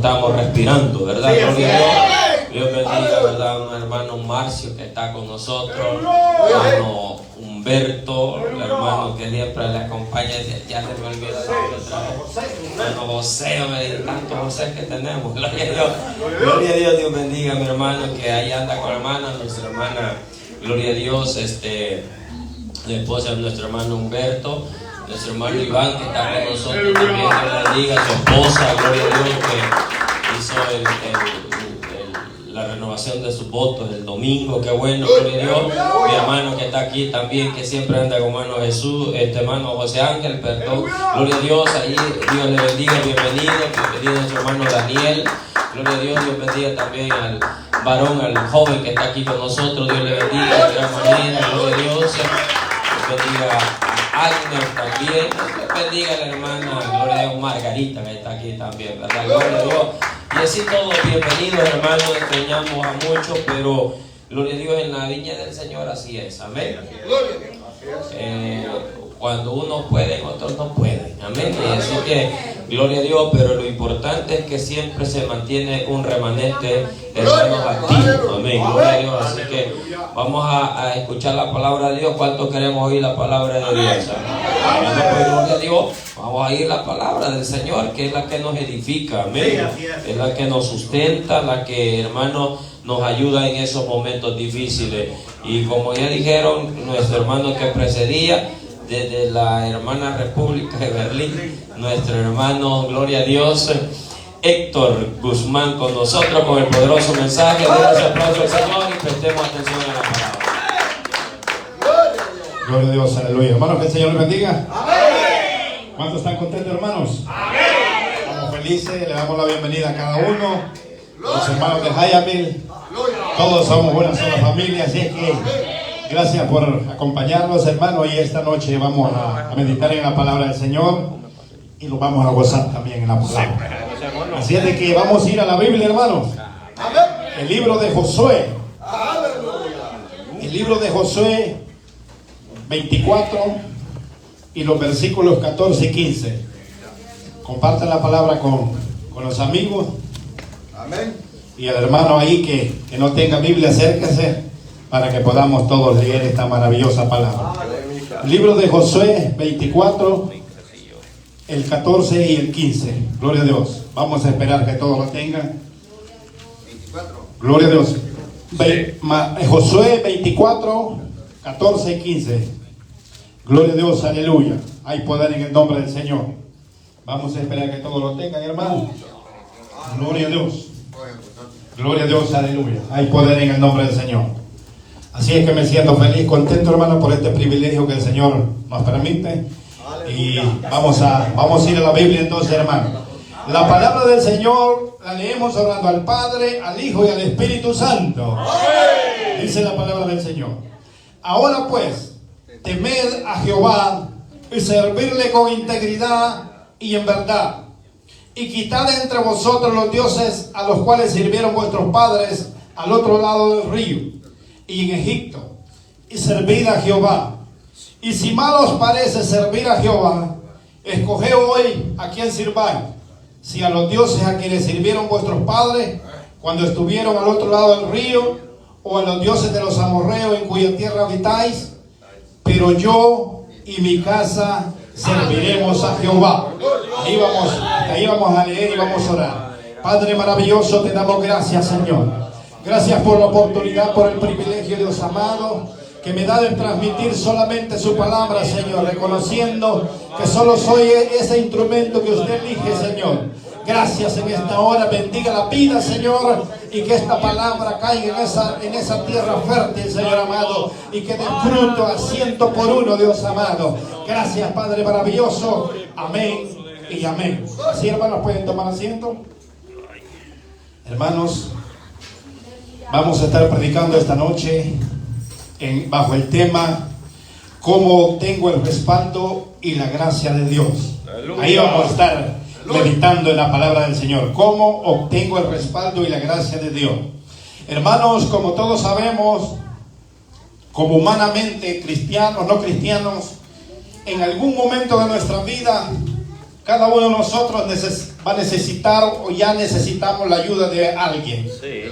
estamos respirando, ¿verdad? Gloria a Dios. Dios bendiga, ¿verdad? Un hermano Marcio que está con nosotros, hermano Humberto, el hermano que siempre le acompaña, ya se me olvidó otra vez. Hermano José, tantos José que tenemos, gloria a Dios. Gloria a Dios, Dios bendiga a mi hermano que ahí anda con la hermana, nuestra hermana, gloria a Dios, la esposa de nuestro hermano Humberto, nuestro hermano Iván que está con nosotros también, Dios bendiga, su esposa, gloria a Dios, que hizo la renovación de sus votos el domingo, qué bueno, gloria a Dios. Mi hermano que está aquí también, que siempre anda con hermano Jesús, hermano José Ángel, perdón, gloria a Dios, ahí Dios le bendiga, bienvenido a nuestro hermano Daniel, gloria a Dios, Dios bendiga también al varón, al joven que está aquí con nosotros, Dios le bendiga de gran manera, gloria a Dios, Dios bendiga a Agner también, Dios bendiga a la hermana, gloria a Dios, Margarita que está aquí también, ¿verdad? Gloria a Dios. Y así todos bienvenidos, hermanos, extrañamos a muchos, pero gloria a Dios, en la viña del Señor así es, amén. Cuando unos pueden, otros no pueden, amén. Y así que, gloria a Dios, pero lo importante es que siempre se mantiene un remanente, hermanos, activo, amén, gloria a Dios. Así que vamos a escuchar la palabra de Dios. ¿Cuántos queremos oír la palabra de Dios? Amén. Pues, gloria a Dios, vamos a oír la palabra del Señor, que es la que nos edifica, amén. Es la que nos sustenta, la que, hermanos, nos ayuda en esos momentos difíciles. Y como ya dijeron nuestro hermano que precedía, desde la hermana República de Berlín, nuestro hermano, gloria a Dios, Héctor Guzmán con nosotros con el poderoso mensaje. Demos aplauso al Señor y prestemos atención a la palabra. Gloria a Dios, aleluya. Hermanos, que el Señor les bendiga. Amén. ¿Cuántos están contentos, hermanos? Amén. Estamos felices, le damos la bienvenida a cada uno. Los hermanos de Hayamil, todos somos una sola familia, así es que gracias por acompañarnos, hermanos. Y esta noche vamos a meditar en la palabra del Señor y lo vamos a gozar también en la palabra. Así es de que vamos a ir a la Biblia, hermanos. El libro de Josué. El libro de Josué 24 y los versículos 14 y 15. Compartan la palabra con los amigos. Amén. Y el hermano ahí que no tenga Biblia, acérquese para que podamos todos leer esta maravillosa palabra. El libro de Josué 24, el 14 y el 15. Gloria a Dios. Vamos a esperar que todos lo tengan. Gloria a Dios. Josué 24, 14 y 15. Gloria a Dios, aleluya. Hay poder en el nombre del Señor. Vamos a esperar que todos lo tengan, hermano. Gloria a Dios. Gloria a Dios, aleluya. Hay poder en el nombre del Señor. Así es que me siento feliz, contento, hermano, por este privilegio que el Señor nos permite. Y vamos a ir a la Biblia entonces, hermano. La palabra del Señor la leemos orando al Padre, al Hijo y al Espíritu Santo. Dice la palabra del Señor. Ahora pues, temed a Jehová y servirle con integridad y en verdad. Y quitad entre vosotros los dioses a los cuales sirvieron vuestros padres al otro lado del río y en Egipto, y servid a Jehová. Y si mal os parece servir a Jehová, escoged hoy a quién sirváis, si a los dioses a quienes sirvieron vuestros padres cuando estuvieron al otro lado del río, o a los dioses de los amorreos en cuya tierra habitáis. Pero yo y mi casa serviremos a Jehová. Ahí vamos a leer y vamos a orar. Padre maravilloso, te damos gracias, Señor. Gracias por la oportunidad, por el privilegio, Dios amado, que me da de transmitir solamente su palabra, Señor, reconociendo que solo soy ese instrumento que usted elige, Señor. Gracias en esta hora, bendiga la vida, Señor, y que esta palabra caiga en esa tierra fértil, Señor amado, y que dé fruto a 100 por 1, Dios amado. Gracias, Padre maravilloso. Amén y amén. Así, hermanos, pueden tomar asiento. Hermanos, vamos a estar predicando esta noche bajo el tema ¿Cómo obtengo el respaldo y la gracia de Dios? Ahí vamos a estar meditando en la palabra del Señor. ¿Cómo obtengo el respaldo y la gracia de Dios? Hermanos, como todos sabemos, como humanamente cristianos, no cristianos, en algún momento de nuestra vida cada uno de nosotros va a necesitar o ya necesitamos la ayuda de alguien. Sí.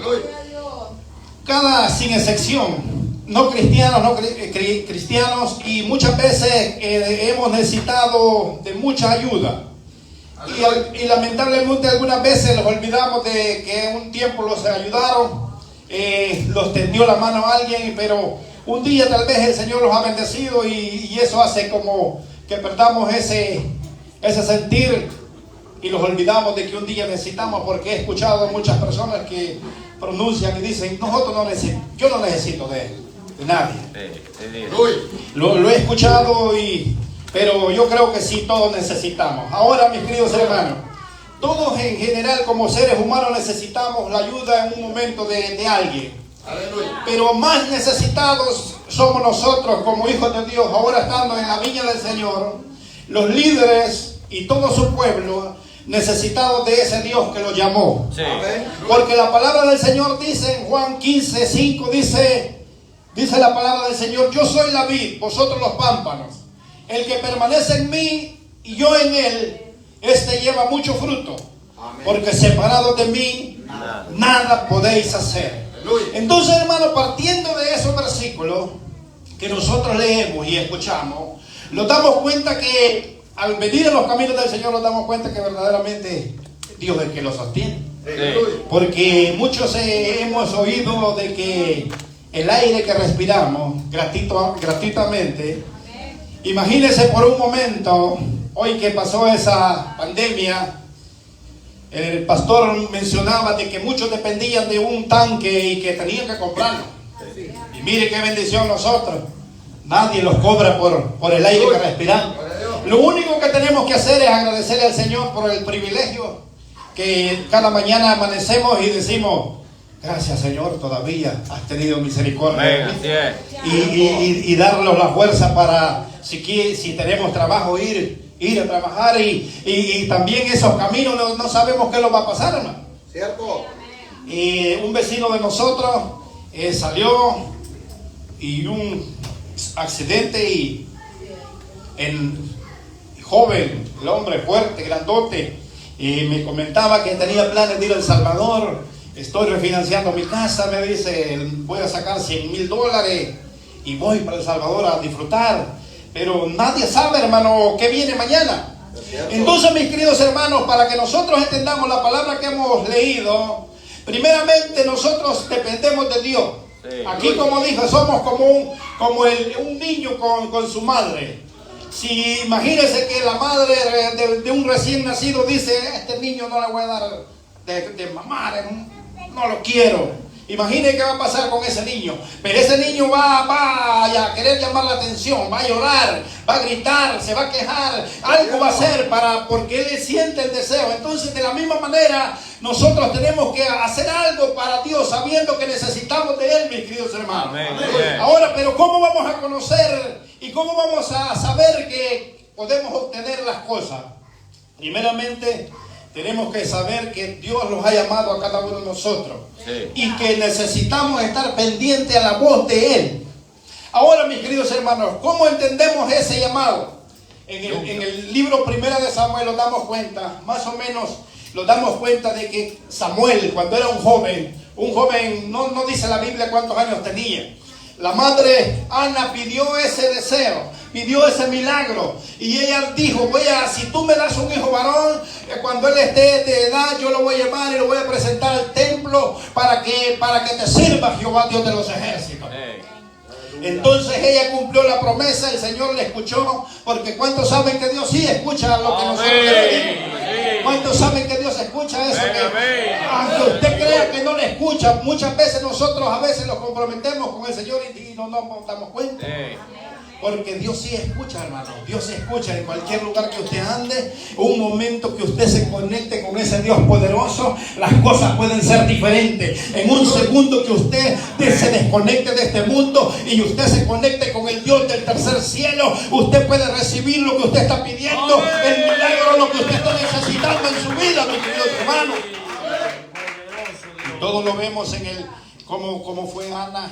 Sin excepción. No cristianos, cristianos, y muchas veces hemos necesitado de mucha ayuda. Y lamentablemente algunas veces los olvidamos de que un tiempo los ayudaron, los tendió la mano a alguien, pero un día tal vez el Señor los ha bendecido y eso hace como que perdamos ese sentir y los olvidamos de que un día necesitamos, porque he escuchado a muchas personas que pronuncian y dicen, yo no necesito de nadie. Lo he escuchado, pero yo creo que sí, todos necesitamos. Ahora, mis queridos hermanos, todos en general como seres humanos necesitamos la ayuda en un momento de alguien. Pero más necesitados somos nosotros como hijos de Dios, ahora estando en la viña del Señor, los líderes y todo su pueblo necesitados de ese Dios que los llamó. Sí. Porque la palabra del Señor dice en Juan 15:5, dice la palabra del Señor: yo soy la vid, vosotros los pámpanos. El que permanece en mí y yo en él, este lleva mucho fruto. Porque separados de mí, nada podéis hacer. Entonces, hermano, partiendo de esos versículos que nosotros leemos y escuchamos, nos damos cuenta que al venir en los caminos del Señor nos damos cuenta que verdaderamente Dios es el que los sostiene. Porque muchos hemos oído de que el aire que respiramos gratuitamente, imagínense por un momento, hoy que pasó esa pandemia, el pastor mencionaba de que muchos dependían de un tanque y que tenían que comprarlo. Y mire qué bendición nosotros. Nadie los cobra por el aire que respiramos. Lo único que tenemos que hacer es agradecerle al Señor por el privilegio que cada mañana amanecemos y decimos: gracias, Señor, todavía has tenido misericordia. Y darnos la fuerza para, si tenemos trabajo, ir a trabajar. Y también esos caminos no sabemos qué nos va a pasar, hermano. ¿Cierto? Un vecino de nosotros salió y un accidente, y el joven, el hombre fuerte, grandote, me comentaba que tenía planes de ir a El Salvador. Estoy refinanciando mi casa, me dice, voy a sacar $100,000 y voy para El Salvador a disfrutar. Pero nadie sabe, hermano, qué viene mañana. Entonces, mis queridos hermanos, para que nosotros entendamos la palabra que hemos leído, primeramente nosotros dependemos de Dios. Aquí, como dije, somos como un niño con su madre. Si imagínense que la madre de un recién nacido dice: este niño no le voy a dar de mamar, no lo quiero. Imagínense qué va a pasar con ese niño. Pero ese niño va a querer llamar la atención, va a llorar, va a gritar, se va a quejar, algo va a hacer porque él siente el deseo. Entonces, de la misma manera, nosotros tenemos que hacer algo para Dios, sabiendo que necesitamos de Él, mis queridos hermanos. Amén. Ahora, pero ¿cómo vamos a conocer y cómo vamos a saber que podemos obtener las cosas? Primeramente, tenemos que saber que Dios los ha llamado a cada uno de nosotros. Y que necesitamos estar pendientes a la voz de Él. Ahora, mis queridos hermanos, ¿cómo entendemos ese llamado? En el libro Primera de Samuel nos damos cuenta, más o menos nos damos cuenta de que Samuel, cuando era un joven, no dice la Biblia cuántos años tenía. La madre Ana pidió ese deseo, pidió ese milagro, y ella dijo: si tú me das un hijo varón, cuando él esté de edad, yo lo voy a llevar y lo voy a presentar al templo para que te sirva Jehová, Dios de los ejércitos. Entonces ella cumplió la promesa, el Señor le escuchó, porque ¿cuántos saben que Dios sí escucha lo que nosotros le pedimos? ¿Cuántos saben que Dios escucha eso? Aunque usted crea que no le escucha, muchas veces nosotros nos comprometemos con el Señor y no nos damos cuenta. Porque Dios sí escucha, hermano. Dios escucha en cualquier lugar que usted ande. Un momento que usted se conecte con ese Dios poderoso, las cosas pueden ser diferentes. En un segundo que usted se desconecte de este mundo y usted se conecte con el Dios del tercer cielo, usted puede recibir lo que usted está pidiendo, el milagro, lo que usted está necesitando en su vida, mi querido hermano. Y todos lo vemos como fue Ana.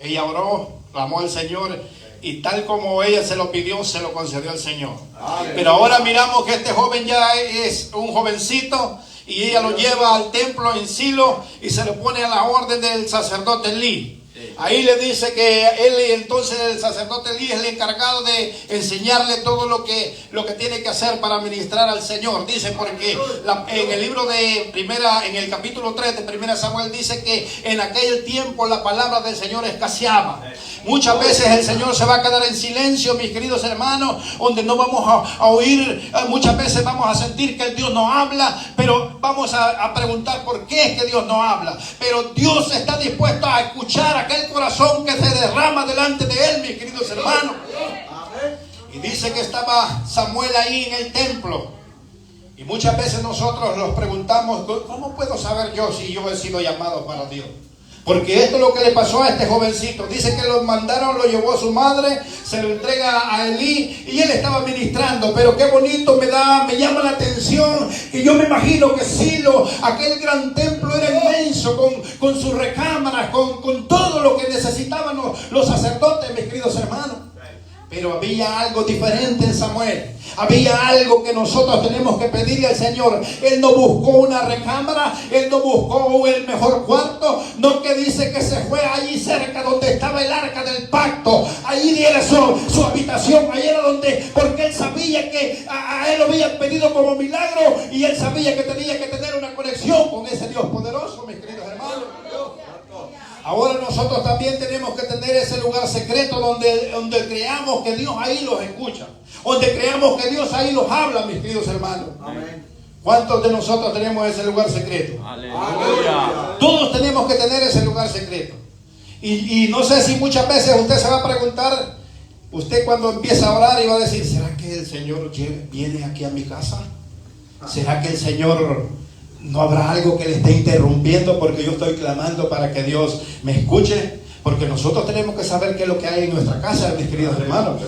Ella oró, clamó al Señor. y tal como ella se lo pidió, se lo concedió el Señor. Pero ahora miramos que este joven ya es un jovencito y ella lo lleva al templo en Silo y se lo pone a la orden del sacerdote Elí. Ahí le dice que él, entonces el sacerdote Elí, es el encargado de enseñarle todo lo que tiene que hacer para ministrar al Señor. Dice porque en el libro de en el capítulo 3 de 1 Samuel dice que en aquel tiempo la palabra del Señor escaseaba. Muchas veces el Señor se va a quedar en silencio, mis queridos hermanos, donde no vamos a oír. Muchas veces vamos a sentir que el Dios no habla, pero vamos a preguntar por qué es que Dios no habla. Pero Dios está dispuesto a escuchar aquel corazón que se derrama delante de Él, mis queridos hermanos. Y dice que estaba Samuel ahí en el templo. Y muchas veces nosotros nos preguntamos, ¿cómo puedo saber yo si yo he sido llamado para Dios? Porque esto es lo que le pasó a este jovencito. Dice que lo mandaron, lo llevó a su madre, se lo entrega a Elí y él estaba ministrando. Pero qué bonito me llama la atención. Y yo me imagino que Silo, aquel gran templo, era inmenso, con sus recámaras, con todo lo que necesitaban los sacerdotes, mis queridos hermanos. Pero había algo diferente en Samuel. Había algo que nosotros tenemos que pedirle al Señor. Él no buscó una recámara, él no buscó el mejor cuarto, no, que dice que se fue allí cerca donde estaba el arca del pacto. Allí era su habitación, allí era donde, porque él sabía que a él lo habían pedido como milagro y él sabía que tenía que tener una conexión con ese Dios poderoso, mis queridos hermanos. Ahora nosotros también tenemos que tener ese lugar secreto donde creamos que Dios ahí los escucha, donde creamos que Dios ahí los habla, mis queridos hermanos. Amén. ¿Cuántos de nosotros tenemos ese lugar secreto? Aleluya. Todos tenemos que tener ese lugar secreto. Y no sé si muchas veces usted se va a preguntar, usted cuando empieza a orar y va a decir, ¿será que el Señor viene aquí a mi casa? ¿Será que el Señor... no habrá algo que le esté interrumpiendo porque yo estoy clamando para que Dios me escuche? Porque nosotros tenemos que saber qué es lo que hay en nuestra casa, mis queridos hermanos.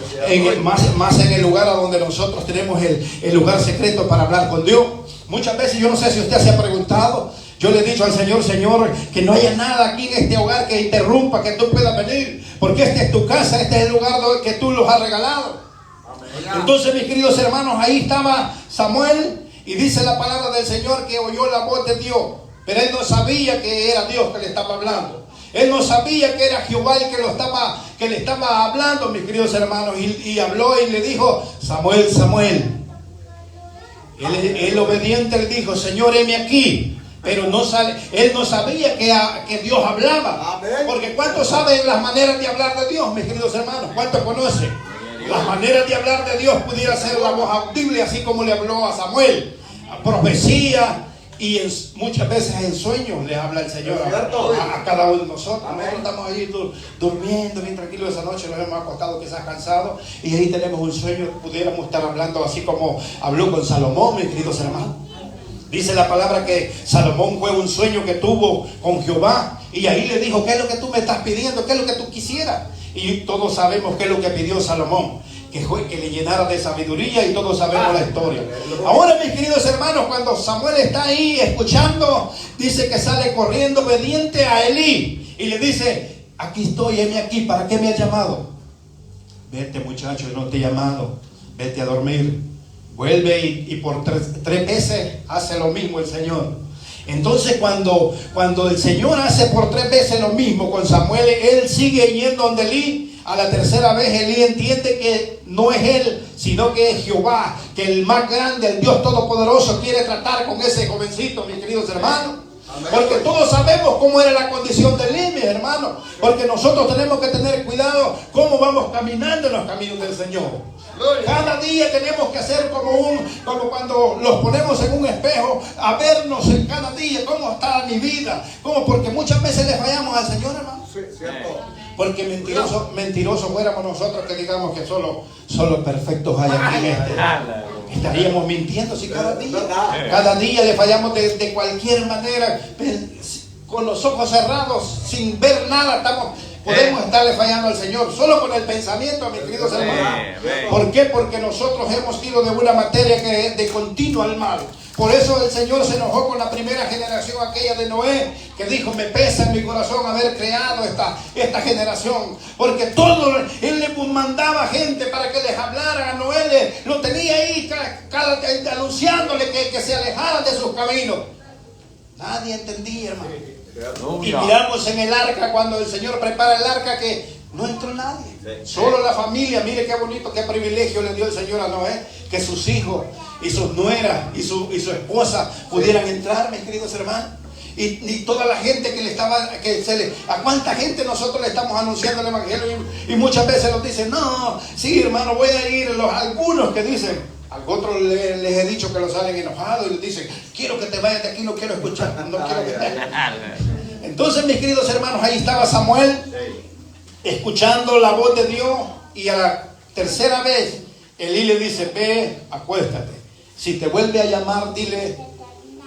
Más en el lugar a donde nosotros tenemos el lugar secreto para hablar con Dios. Muchas veces, yo no sé si usted se ha preguntado, yo le he dicho al Señor, Señor, que no haya nada aquí en este hogar que interrumpa que tú puedas venir. Porque esta es tu casa, este es el lugar que tú los has regalado. Entonces, mis queridos hermanos, ahí estaba Samuel. Y dice la palabra del Señor que oyó la voz de Dios, pero él no sabía que era Dios que le estaba hablando. Él no sabía que era Jehová el que le estaba hablando, mis queridos hermanos. Y habló y le dijo, Samuel, Samuel. El obediente le dijo, Señor, heme aquí. Pero él no sabía que Dios hablaba. Porque ¿cuántos saben las maneras de hablar de Dios, mis queridos hermanos? ¿Cuántos conocen? Las maneras de hablar de Dios pudiera ser la voz audible, así como le habló a Samuel, a profecía, y muchas veces en sueños le habla el Señor a cada uno de nosotros. Nosotros estamos ahí durmiendo bien tranquilos esa noche, nos hemos acostado quizás cansados, y ahí tenemos un sueño, pudiéramos estar hablando así como habló con Salomón, mis queridos hermanos. Dice la palabra que Salomón fue un sueño que tuvo con Jehová, y ahí le dijo, ¿qué es lo que tú me estás pidiendo? ¿Qué es lo que tú quisieras? Y todos sabemos qué es lo que pidió Salomón, que le llenara de sabiduría, y todos sabemos la historia. Ahora, mis queridos hermanos, cuando Samuel está ahí escuchando, dice que sale corriendo obediente a Elí y le dice, aquí estoy, heme aquí, ¿para qué me has llamado? Vete, muchacho, no te he llamado, vete a dormir. Vuelve y por tres veces hace lo mismo el Señor. Entonces cuando el Señor hace por 3 veces lo mismo con Samuel, él sigue yendo donde Elí. A la tercera vez Elí entiende que no es él, sino que es Jehová, que el más grande, el Dios Todopoderoso, quiere tratar con ese jovencito, mis queridos hermanos. Porque todos sabemos cómo era la condición de Elí, mis hermanos. Porque nosotros tenemos que tener cuidado cómo vamos caminando en los caminos del Señor. Cada día tenemos que hacer como cuando los ponemos en un espejo, a vernos en cada día, cómo está mi vida, porque muchas veces le fallamos al Señor, hermano. Sí, cierto. Porque mentirosos fuéramos nosotros que digamos que solo perfectos hay aquí en este. Estaríamos mintiendo si cada día le fallamos de cualquier manera, con los ojos cerrados, sin ver nada, podemos estarle fallando al Señor, solo con el pensamiento, mis queridos hermanos. ¿Por qué? Porque nosotros hemos ido de una materia que es de continuo al mal. Por eso el Señor se enojó con la primera generación, aquella de Noé, que dijo: me pesa en mi corazón haber creado esta generación. Porque todo, Él le mandaba gente para que les hablara. A Noé lo tenía ahí anunciándole que se alejaran de sus caminos. Nadie entendía, hermano. Y miramos en el arca, cuando el Señor prepara el arca, que no entró nadie. Solo la familia. Mire qué bonito, qué privilegio le dio el Señor a Noé, que sus hijos y sus nueras y su esposa pudieran entrar, mis queridos hermanos. Y toda la gente que le estaba, a cuánta gente nosotros le estamos anunciando el evangelio, y muchas veces nos dicen: no, sí, hermano, voy a ir. Algunos que dicen, a otros les he dicho que los salen enojados y les dicen: quiero que te vayas de aquí, no quiero escuchar, no quiero que te... Entonces, mis queridos hermanos, ahí estaba Samuel escuchando la voz de Dios, y a la tercera vez Elí le dice: ve, acuéstate. Si te vuelve a llamar, dile: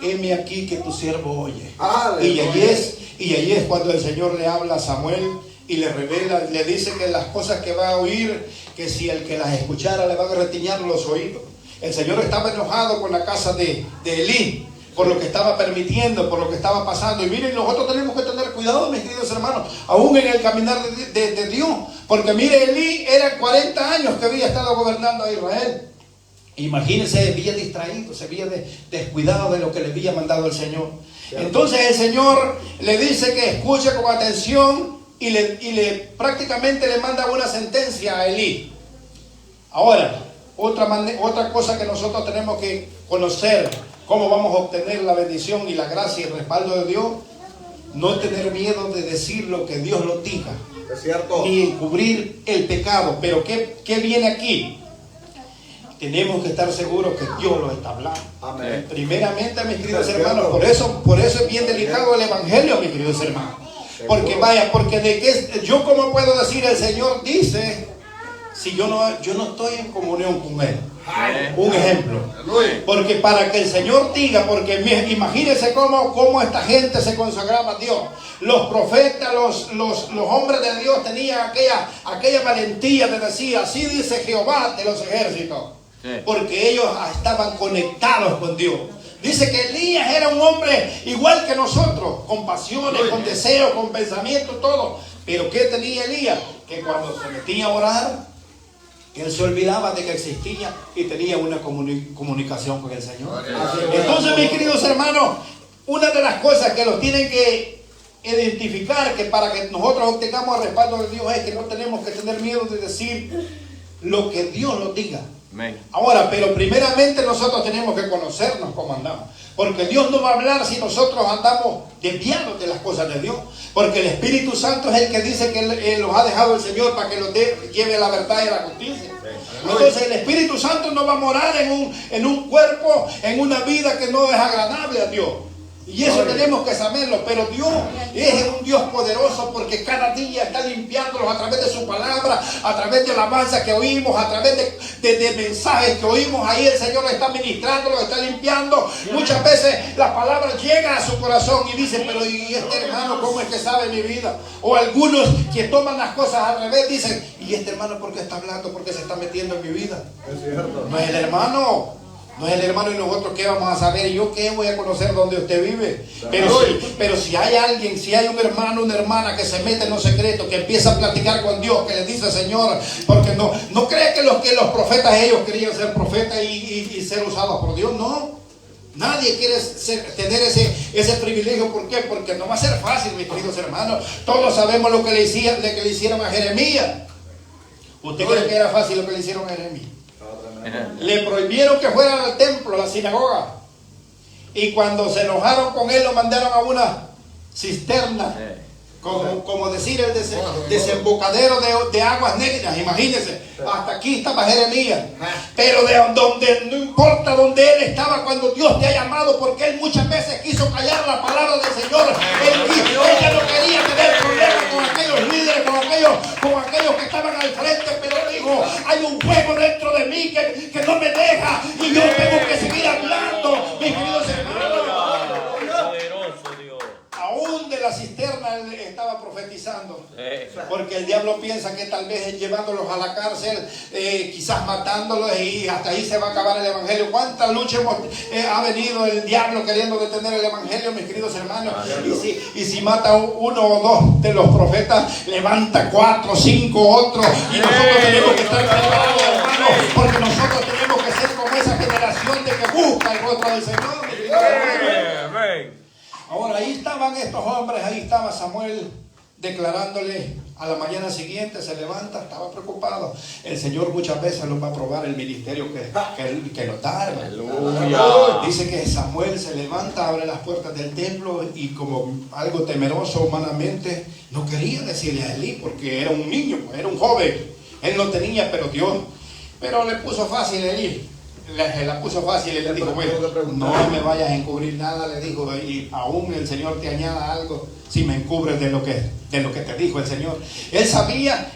heme aquí que tu siervo oye. Y ahí es cuando el Señor le habla a Samuel y le revela, le dice que las cosas que va a oír, que si el que las escuchara le van a retiñar los oídos. El Señor estaba enojado con la casa de Elí, por lo que estaba permitiendo, por lo que estaba pasando. Y miren, nosotros tenemos que tener cuidado, mis queridos hermanos, aún en el caminar de Dios. Porque mire, Elí eran 40 años que había estado gobernando a Israel. Imagínense, se había distraído, se había descuidado de lo que le había mandado el Señor. Entonces el Señor le dice que escuche con atención, y prácticamente le manda una sentencia a Elí. Ahora, otra cosa que nosotros tenemos que conocer, cómo vamos a obtener la bendición y la gracia y el respaldo de Dios: no tener miedo de decir lo que Dios nos diga, es cierto, ni encubrir el pecado. Pero ¿qué viene aquí? Tenemos que estar seguros que Dios lo está hablando. Amén. Primeramente, mis queridos hermanos, por eso es bien delicado el evangelio, mis queridos hermanos. Porque yo cómo puedo decir el Señor dice, si yo no estoy en comunión con Él. Un ejemplo. Porque para que el Señor diga, porque imagínense cómo esta gente se consagraba a Dios. Los profetas, los hombres de Dios tenían aquella valentía de decir: así dice Jehová de los ejércitos. Porque ellos estaban conectados con Dios. Dice que Elías era un hombre igual que nosotros, con pasiones, con deseos, con pensamientos, todo. Pero ¿qué tenía Elías? Que cuando se metía a orar, él se olvidaba de que existía y tenía una comunicación con el Señor. Entonces, mis queridos hermanos, una de las cosas que los tienen que identificar, que para que nosotros obtengamos el respaldo de Dios, es que no tenemos que tener miedo de decir lo que Dios nos diga. Ahora, pero primeramente nosotros tenemos que conocernos cómo andamos. Porque Dios no va a hablar si nosotros andamos desviados de las cosas de Dios. Porque el Espíritu Santo es el que dice que Él los ha dejado el Señor para que los lleve a la verdad y a la justicia. Entonces el Espíritu Santo no va a morar en un cuerpo, en una vida que no es agradable a Dios. Y eso tenemos que saberlo. Pero Dios es un Dios poderoso, porque cada día está limpiándolos a través de su palabra, a través de la alabanza que oímos, a través de mensajes que oímos. Ahí el Señor lo está ministrando, lo está limpiando. Muchas veces la palabra llega a su corazón y dice: pero ¿y este hermano cómo es que sabe mi vida? O algunos que toman las cosas al revés dicen: ¿y este hermano por qué está hablando? ¿Por qué se está metiendo en mi vida? es cierto. No es el hermano. No es el hermano, y nosotros qué vamos a saber. ¿Yo qué voy a conocer dónde usted vive? Pero si hay alguien, si hay un hermano, una hermana que se mete en los secretos, que empieza a platicar con Dios, que le dice: Señor, porque no cree que los profetas, ellos querían ser profetas y ser usados por Dios. No, nadie quiere tener ese privilegio. ¿Por qué? Porque no va a ser fácil, mis queridos hermanos. Todos sabemos lo que le hicieron a Jeremías. ¿Usted cree que era fácil lo que le hicieron a Jeremías? Le prohibieron que fuera al templo, a la sinagoga. Y cuando se enojaron con él, lo mandaron a una cisterna. Como decir, el desembocadero de aguas negras. Imagínense, hasta aquí estaba Jeremías. Pero no importa donde él estaba, cuando Dios te ha llamado, porque él muchas veces quiso callar la palabra del Señor. Él ya no quería tener problemas con aquellos líderes, con aquellos que estaban al frente, pero él dijo: hay un fuego dentro de mí que no me deja, y yo tengo que seguir hablando, mis queridos hermanos. Aún de la cisterna Samuel estaba profetizando. Porque el diablo piensa que tal vez llevándolos a la cárcel, quizás matándolos, y hasta ahí se va a acabar el evangelio. ¿Cuánta lucha ha venido el diablo queriendo detener el evangelio, mis queridos hermanos? Y si mata uno o dos de los profetas, levanta 4, 5 otros. Y nosotros tenemos que estar preparados, hermanos, porque nosotros tenemos que ser como esa generación de que busca el rostro del Señor, mis queridos hermanos. Ahora, ahí estaban estos hombres, ahí estaba Samuel declarándole. A la mañana siguiente se levanta, estaba preocupado. El Señor muchas veces nos va a probar el ministerio que nos da. Dice que Samuel se levanta, abre las puertas del templo y como algo temeroso humanamente, no quería decirle a Elí porque era un niño, era un joven. Él no tenía, pero le puso fácil a Elí. La puso fácil y le dijo, bueno, no me vayas a encubrir nada, le dijo, y aún el Señor te añada algo si me encubres de lo que te dijo el Señor. Él sabía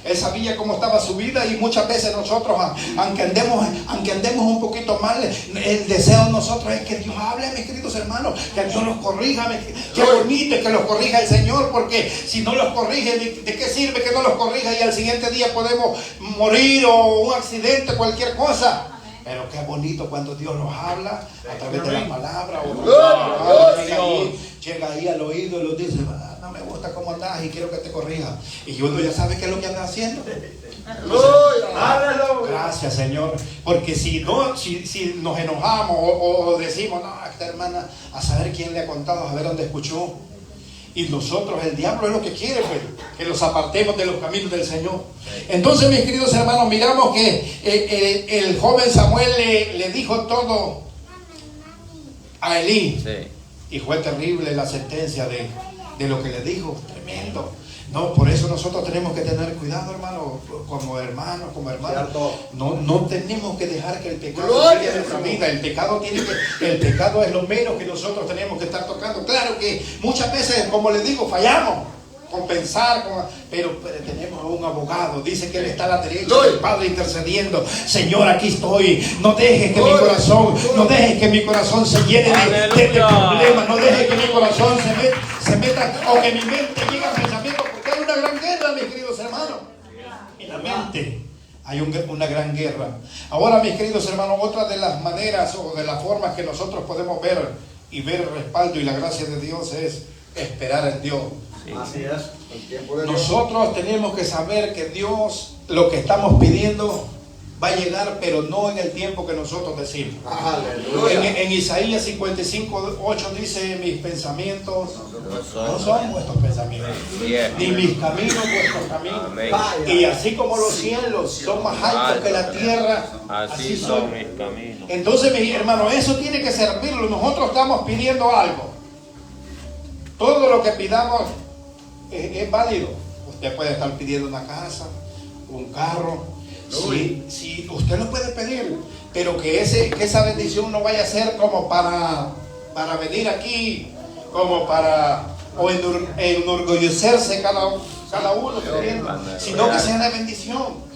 cómo estaba su vida, y muchas veces nosotros, aunque andemos un poquito mal, el deseo de nosotros es que Dios hable, mis queridos hermanos, que Dios los corrija. Qué bonito es que los corrija el Señor, porque si no los corrige, ¿de qué sirve que no los corrija? Y al siguiente día podemos morir, o un accidente, cualquier cosa. Pero qué bonito cuando Dios nos habla a través de la palabra, o llega ahí al oído y nos dice, no me gusta cómo andas y quiero que te corrija. Y uno ya sabe qué es lo que anda haciendo. Gracias, Señor. Porque si nos enojamos o decimos, no, esta hermana, a saber quién le ha contado, a ver dónde escuchó. Y nosotros, el diablo es lo que quiere, pues, que los apartemos de los caminos del Señor. Entonces, mis queridos hermanos, miramos que el joven Samuel le dijo todo a Elí. Y fue terrible la sentencia de lo que le dijo, tremendo. No, por eso nosotros tenemos que tener cuidado, hermano, como hermanos, como hermanos. No tenemos que dejar que el pecado llegue a nuestra vida. El pecado es lo menos que nosotros tenemos que estar tocando. Claro que muchas veces, como les digo, fallamos con pensar, pero tenemos a un abogado. Dice que Él está a la derecha del Padre intercediendo. Señor, aquí estoy. No dejes que mi corazón se llene de problemas. No dejes que mi corazón se meta, o que mi mente llegue a pensamientos, porque hay una gran guerra, mis queridos hermanos. En la mente hay una gran guerra. Ahora, mis queridos hermanos, otra de las maneras o de las formas que nosotros podemos ver el respaldo y la gracia de Dios es esperar en Dios. Así es. El tiempo de Dios. Nosotros tenemos que saber que Dios, lo que estamos pidiendo, va a llegar, pero no en el tiempo que nosotros decimos. En Isaías 55:8 dice, mis pensamientos no son vuestros pensamientos, ni mis caminos vuestros caminos. Y así como los cielos son más altos que la tierra, así son mis caminos. Entonces, mis hermanos, eso tiene que servirlo. Nosotros estamos pidiendo algo. Todo lo que pidamos es válido. Usted puede estar pidiendo una casa, un carro. Si usted lo puede pedir, pero que esa bendición no vaya a ser como para venir aquí, como para enorgullecerse cada uno, sino que sea una bendición.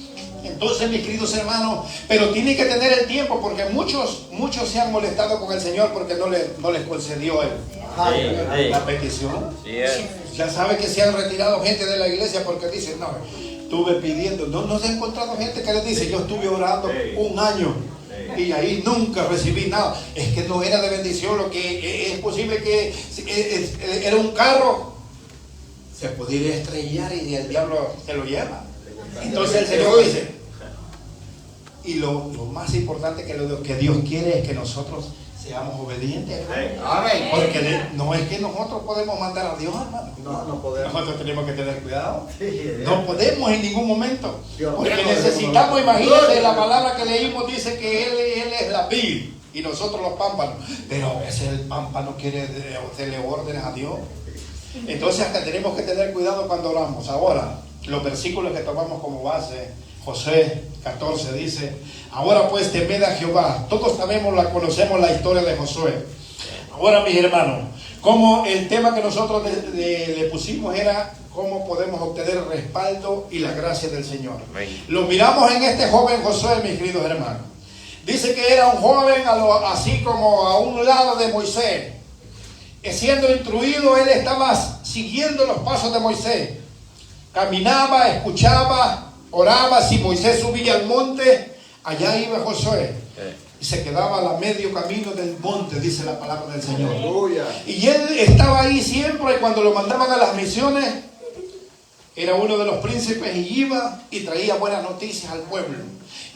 Entonces, mis queridos hermanos, pero tiene que tener el tiempo, porque muchos se han molestado con el Señor porque no les concedió la petición. Ya sabe que se han retirado gente de la iglesia porque dicen, no, estuve pidiendo. No se ha encontrado gente que les dice, yo estuve orando un año y ahí nunca recibí nada. Es que no era de bendición. Lo que es posible que era un carro, se pudiera estrellar y el diablo se lo lleva. Entonces el Señor dice, y lo más importante que lo que Dios quiere es que nosotros seamos obedientes. Amén. Porque no es que nosotros podemos mandar a Dios, hermano. No podemos. Nosotros tenemos que tener cuidado. No podemos en ningún momento. Porque necesitamos, imagínense, la palabra que leímos dice que Él es la vid y nosotros los pámpanos. Pero a veces el pámpano quiere hacerle órdenes a Dios. Entonces hasta tenemos que tener cuidado cuando oramos. Ahora, los versículos que tomamos como base, Josué 14 dice, ahora pues temed a Jehová. Todos conocemos la historia de Josué. Ahora, mis hermanos, como el tema que nosotros le pusimos era cómo podemos obtener el respaldo y la gracia del Señor. Lo miramos en este joven Josué, mis queridos hermanos. Dice que era un joven así como a un lado de Moisés. Siendo instruido, él estaba siguiendo los pasos de Moisés. Caminaba, escuchaba, oraba. Si Moisés subía al monte, allá iba Josué. Y se quedaba a medio camino del monte, dice la palabra del Señor. Aleluya. Y él estaba ahí siempre. Y cuando lo mandaban a las misiones, era uno de los príncipes y iba y traía buenas noticias al pueblo.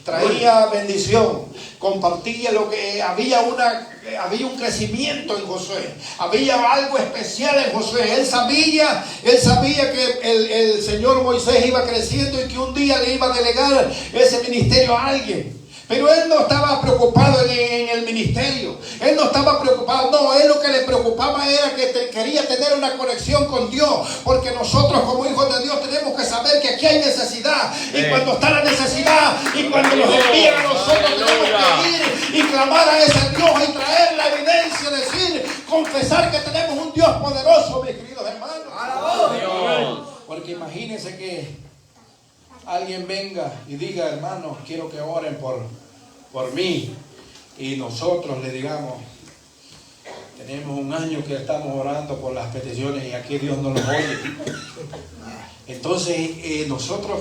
Traía bendición, compartía lo que había un crecimiento en Josué, había algo especial en Josué. Él sabía que el Señor Moisés iba creciendo y que un día le iba a delegar ese ministerio a alguien. Pero él no estaba preocupado en el ministerio. Él no estaba preocupado. No, él lo que le preocupaba era que quería tener una conexión con Dios. Porque nosotros como hijos de Dios tenemos que saber que aquí hay necesidad. Y cuando está la necesidad y cuando nos envían a nosotros, tenemos que ir y clamar a ese Dios y traer la evidencia, decir, confesar que tenemos un Dios poderoso, mis queridos hermanos. Porque imagínense que alguien venga y diga, hermanos, quiero que oren por mí. Y nosotros le digamos, tenemos un año que estamos orando por las peticiones y aquí Dios no los oye. Entonces nosotros,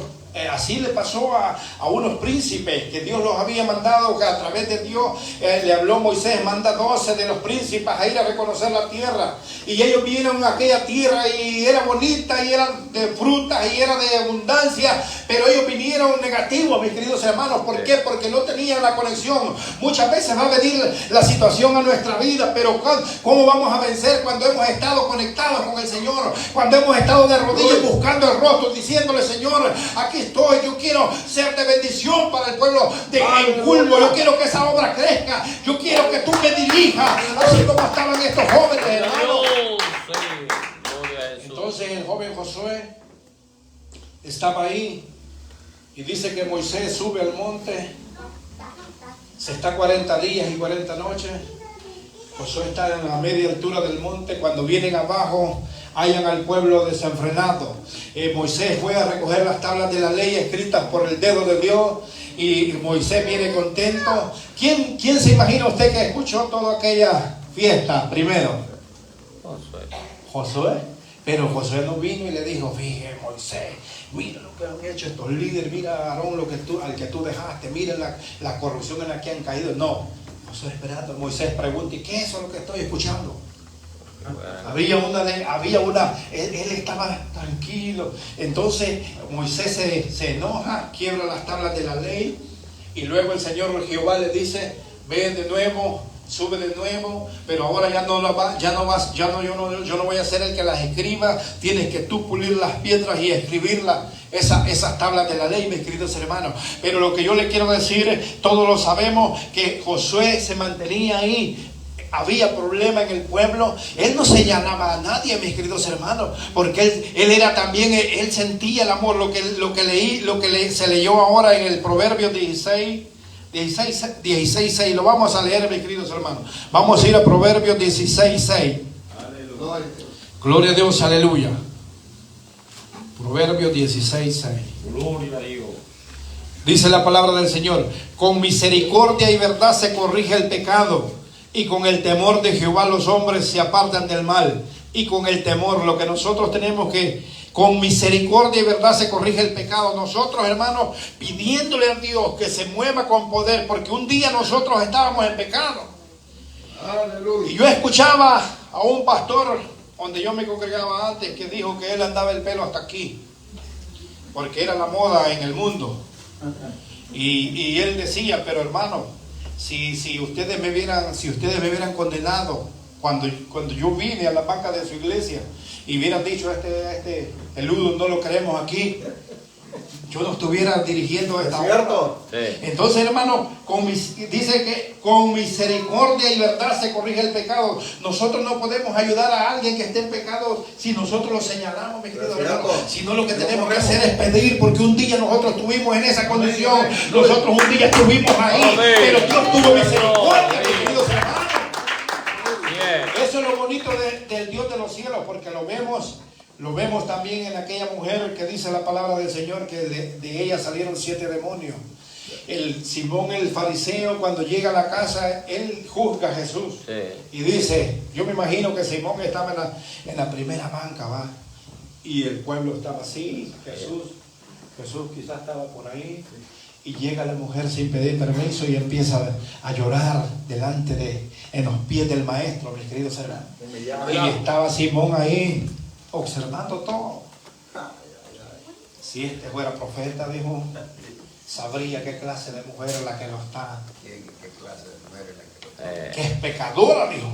así le pasó a unos príncipes que Dios los había mandado, que a través de Dios le habló Moisés, manda 12 de los príncipes a ir a reconocer la tierra. Y ellos vinieron a aquella tierra y era bonita y era de frutas y era de abundancia, pero ellos vinieron negativos, mis queridos hermanos. ¿Por qué? Porque no tenían la conexión. Muchas veces va a venir la situación a nuestra vida, pero ¿cómo vamos a vencer cuando hemos estado conectados con el Señor? Cuando hemos estado de rodillas buscando el rostro, diciéndole, Señor, aquí estoy, yo quiero ser de bendición para el pueblo de Enculmo, yo quiero que esa obra crezca, yo quiero que tú me dirijas, así como estaban estos jóvenes, hermanos. Entonces el joven Josué estaba ahí y dice que Moisés sube al monte, se está 40 días y 40 noches. Josué está en la media altura del monte. Cuando vienen abajo, hallan al pueblo desenfrenado. Moisés fue a recoger las tablas de la ley escritas por el dedo de Dios y Moisés viene contento. ¿Quién se imagina usted que escuchó toda aquella fiesta primero? Josué. Pero Josué no vino y le dijo, fíjate Moisés, mira lo que han hecho estos líderes, mira Aarón al que tú dejaste, mira la corrupción en la que han caído. No, Josué esperando. Moisés pregunta, ¿y qué es eso lo que estoy escuchando? Él estaba tranquilo. Entonces Moisés se enoja, quiebra las tablas de la ley y luego el Señor Jehová le dice, ve de nuevo, sube de nuevo, pero ahora yo no voy a ser el que las escriba, tienes que tú pulir las piedras y escribirlas, esas tablas de la ley, mis queridos hermanos. Pero lo que yo le quiero decir, todos lo sabemos, que Josué se mantenía ahí. Había problema en el pueblo. Él no señalaba a nadie, mis queridos hermanos, porque él era también, él sentía el amor. Lo que se leyó ahora en el Proverbio 16:6, lo vamos a leer, mis queridos hermanos. Vamos a ir a Proverbios 16:6. Gloria a Dios, aleluya. Proverbios 16:6. Gloria a Dios. Dice la palabra del Señor: con misericordia y verdad se corrige el pecado, y con el temor de Jehová los hombres se apartan del mal. Y con el temor, lo que nosotros tenemos que, con misericordia y verdad se corrige el pecado. Nosotros, hermanos, pidiéndole a Dios que se mueva con poder, porque un día nosotros estábamos en pecado. Aleluya. Y yo escuchaba a un pastor donde yo me congregaba antes, que dijo que él andaba el pelo hasta aquí, porque era la moda en el mundo. Y él decía, pero hermano, si ustedes me hubieran condenado cuando yo vine a la banca de su iglesia y hubieran dicho, el Ludo no lo queremos aquí, yo no estuviera dirigiendo esta obra. Sí. Entonces, hermano, dice que con misericordia y verdad se corrige el pecado. Nosotros no podemos ayudar a alguien que esté en pecado si nosotros lo señalamos, mi querido hermano. Sino lo que tenemos que hacer es pedir, porque un día nosotros estuvimos en esa condición. Nosotros un día estuvimos ahí, pero Dios tuvo misericordia, mis queridos hermanos. Eso es lo bonito del Dios de los cielos, porque lo vemos también en aquella mujer que dice la palabra del Señor, que de ella salieron 7 demonios. el Simón el fariseo, cuando llega a la casa, él juzga a Jesús. Sí. Y dice, yo me imagino que Simón estaba en la primera banca, ¿va? Y el pueblo estaba así, Jesús quizás estaba por ahí. Y llega la mujer sin pedir permiso y empieza a llorar en los pies del maestro, mis queridos hermanos. Y estaba Simón ahí, observando todo. Si este fuera profeta, dijo, sabría qué clase de mujer es la que lo está. ¿Qué clase de mujer es la que lo está? Que es pecadora, dijo.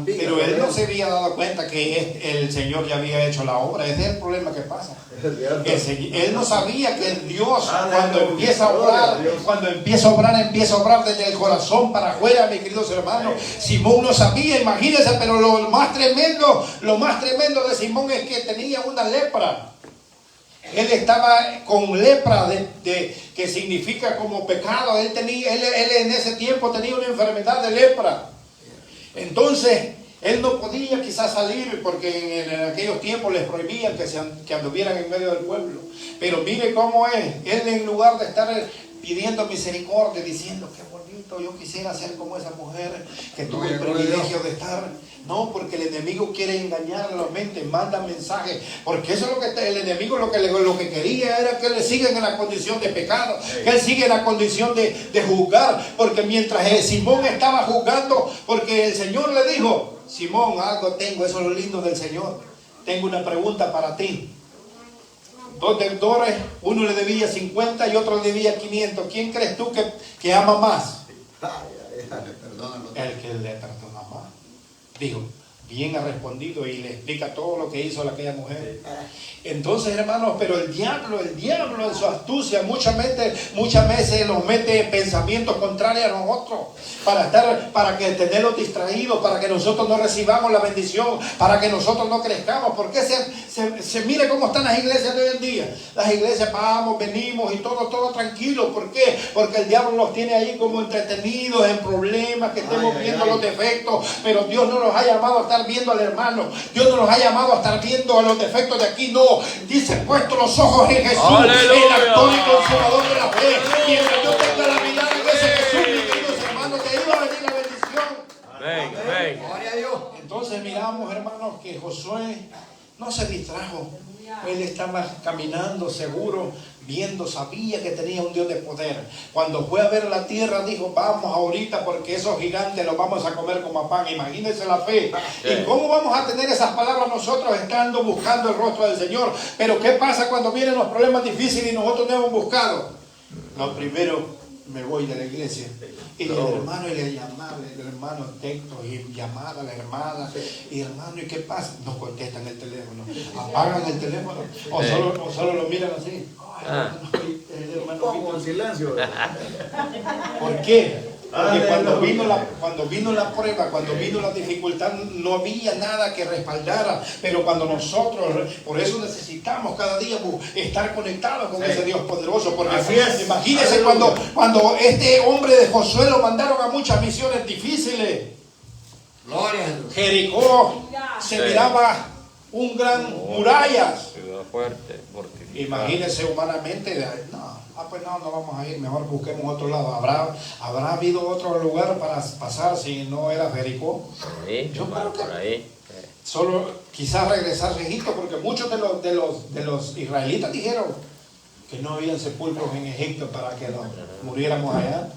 Pero él no se había dado cuenta que el Señor ya había hecho la obra. Ese es el problema que pasa. Él no sabía que Dios, cuando empieza a obrar, empieza a obrar desde el corazón para afuera, mis queridos hermanos. Simón no sabía, imagínense, pero lo más tremendo de Simón es que tenía una lepra. Él estaba con lepra, que significa como pecado. Él en ese tiempo tenía una enfermedad de lepra. Entonces, él no podía quizás salir porque en aquellos tiempos les prohibían que anduvieran en medio del pueblo. Pero mire cómo es. Él, en lugar de estar pidiendo misericordia, diciendo qué bonito, yo quisiera ser como esa mujer que tuvo el privilegio de estar. No, porque el enemigo quiere engañar la mente, manda mensajes, porque eso es lo que el enemigo lo que quería era que él siga en la condición de pecado, que él siga en la condición de juzgar, porque mientras Simón estaba juzgando, porque el Señor le dijo, Simón, algo tengo, eso es lo lindo del Señor, tengo una pregunta para ti. Dos deudores, uno le debía 50 y otro le debía 500. ¿Quién crees tú que ama más? El que le perdona más. Dijo, bien ha respondido, y le explica todo lo que hizo aquella mujer. Entonces, hermanos, pero el diablo en su astucia muchas veces nos mete pensamientos contrarios a nosotros para que tenerlos distraídos, para que nosotros no recibamos la bendición, para que nosotros no crezcamos. Porque se mire cómo están las iglesias de hoy en día. Las iglesias vamos, venimos y todo tranquilo. ¿Por qué? Porque el diablo nos tiene ahí como entretenidos en problemas, que estemos viendo los defectos, pero Dios no nos ha llamado a estar viendo al hermano. Dios no nos ha llamado a estar viendo los defectos de aquí. No, dice, puesto los ojos en Jesús, ¡Aleluya! el actor y consumador de la fe. Mientras yo tenga la mirada en ese Jesús, mis queridos hermanos, que iba a venir la bendición. Ven. Gloria a Dios. Entonces miramos, hermanos, que Josué no se distrajo. Él estaba caminando seguro, sabía que tenía un Dios de poder. Cuando fue a ver la tierra, dijo, vamos ahorita porque esos gigantes los vamos a comer como a pan. Imagínense la fe. ¿Y cómo vamos a tener esas palabras nosotros estando buscando el rostro del Señor? Pero ¿qué pasa cuando vienen los problemas difíciles y nosotros no hemos buscado? Lo primero, me voy de la iglesia. Y el hermano, el hermano texto y llamada a la hermana. Y hermano, ¿y qué pasa? No contestan el teléfono. Apagan el teléfono. O solo lo miran así. El hermano Pongo en silencio. ¿Por qué? Porque cuando vino la prueba, cuando vino la dificultad, no había nada que respaldara. Pero cuando nosotros, por eso necesitamos cada día estar conectados con ese Dios poderoso. Porque imagínense cuando este hombre de Josué lo mandaron a muchas misiones difíciles. Gloria a Dios. Jericó se miraba un gran murallas. Ciudad fuerte, Imagínense humanamente, no vamos a ir, mejor busquemos otro lado. ¿Habrá habido otro lugar para pasar si no era Jericó? Yo creo que por ahí. Solo quizás regresar a Egipto, porque muchos de los israelitas dijeron que no habían sepulcros en Egipto para que muriéramos allá.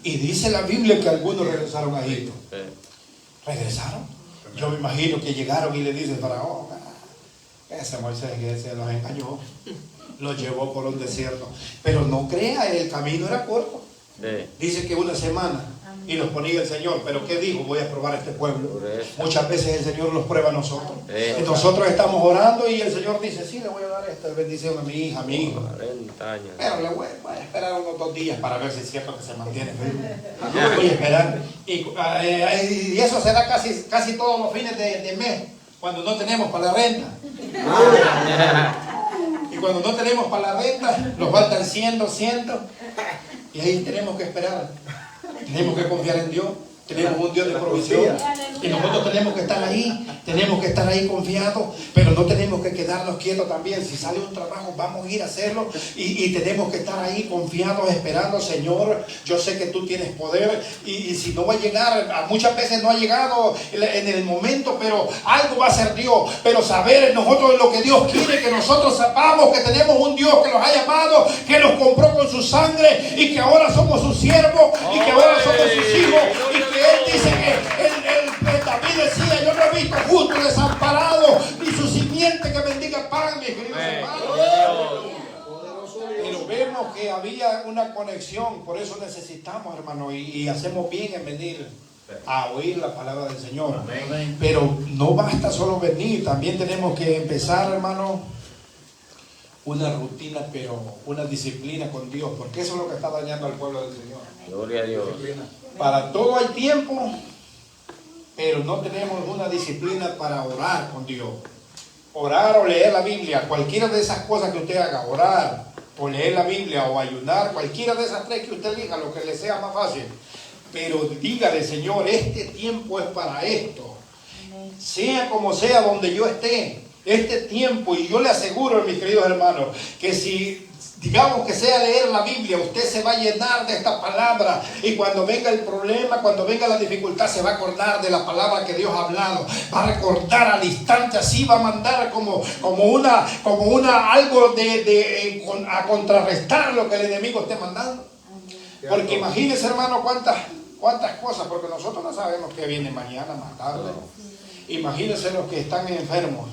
Y dice la Biblia que algunos regresaron a Egipto. ¿Regresaron? Yo me imagino que llegaron y le dicen Faraón, ese Moisés que se los engañó, los llevó por un desierto. Pero no crea, el camino era corto. Dice que una semana y los ponía el Señor. Pero ¿qué dijo? Voy a probar a este pueblo. Muchas veces el Señor los prueba a nosotros. Y nosotros estamos orando y el Señor dice, sí, le voy a dar esta bendición a mi hija, a mi hijo. 40 años. Pero le voy a esperar unos 2 días para ver si es cierto que se mantiene firme. Voy a esperar. Y eso se da casi todos los fines de mes, cuando no tenemos para la renta. Y cuando no tenemos para la renta, nos faltan 100, 200. Y ahí tenemos que esperar. Tenemos que confiar en Dios. Tenemos un Dios de provisión. Y nosotros tenemos que estar ahí confiados, pero no tenemos que quedarnos quietos también. Si sale un trabajo, vamos a ir a hacerlo y tenemos que estar ahí confiados, esperando. Señor, yo sé que tú tienes poder y si no va a llegar, muchas veces no ha llegado en el momento, pero algo va a ser Dios. Pero saber nosotros lo que Dios quiere, que nosotros sepamos que tenemos un Dios que nos ha llamado, que nos compró con su sangre y que ahora somos sus siervos y que ahora somos sus hijos, y que Él dice que David decía: yo no he visto justo desamparado ni su simiente que bendiga pan, mis queridos hermanos. Pero vemos que había una conexión, por eso necesitamos, hermano, y hacemos bien en venir a oír la palabra del Señor. Amén. Pero no basta solo venir, también tenemos que empezar, hermano, una rutina, pero una disciplina con Dios, porque eso es lo que está dañando al pueblo del Señor. Gloria a Dios. Para todo hay tiempo, pero no tenemos una disciplina para orar con Dios. Orar o leer la Biblia, cualquiera de esas cosas que usted haga, orar o leer la Biblia o ayunar, cualquiera de esas tres que usted elija, lo que le sea más fácil. Pero dígale: Señor, este tiempo es para esto. Sea como sea donde yo esté, este tiempo, y yo le aseguro, mis queridos hermanos, que si digamos que sea leer la Biblia, usted se va a llenar de esta palabra, y cuando venga el problema, cuando venga la dificultad, se va a acordar de la palabra que Dios ha hablado, va a recordar al instante, así va a mandar como una algo a contrarrestar lo que el enemigo esté mandando. Porque imagínense, hermano, cuántas cosas, porque nosotros no sabemos qué viene mañana, más tarde. Imagínense los que están enfermos.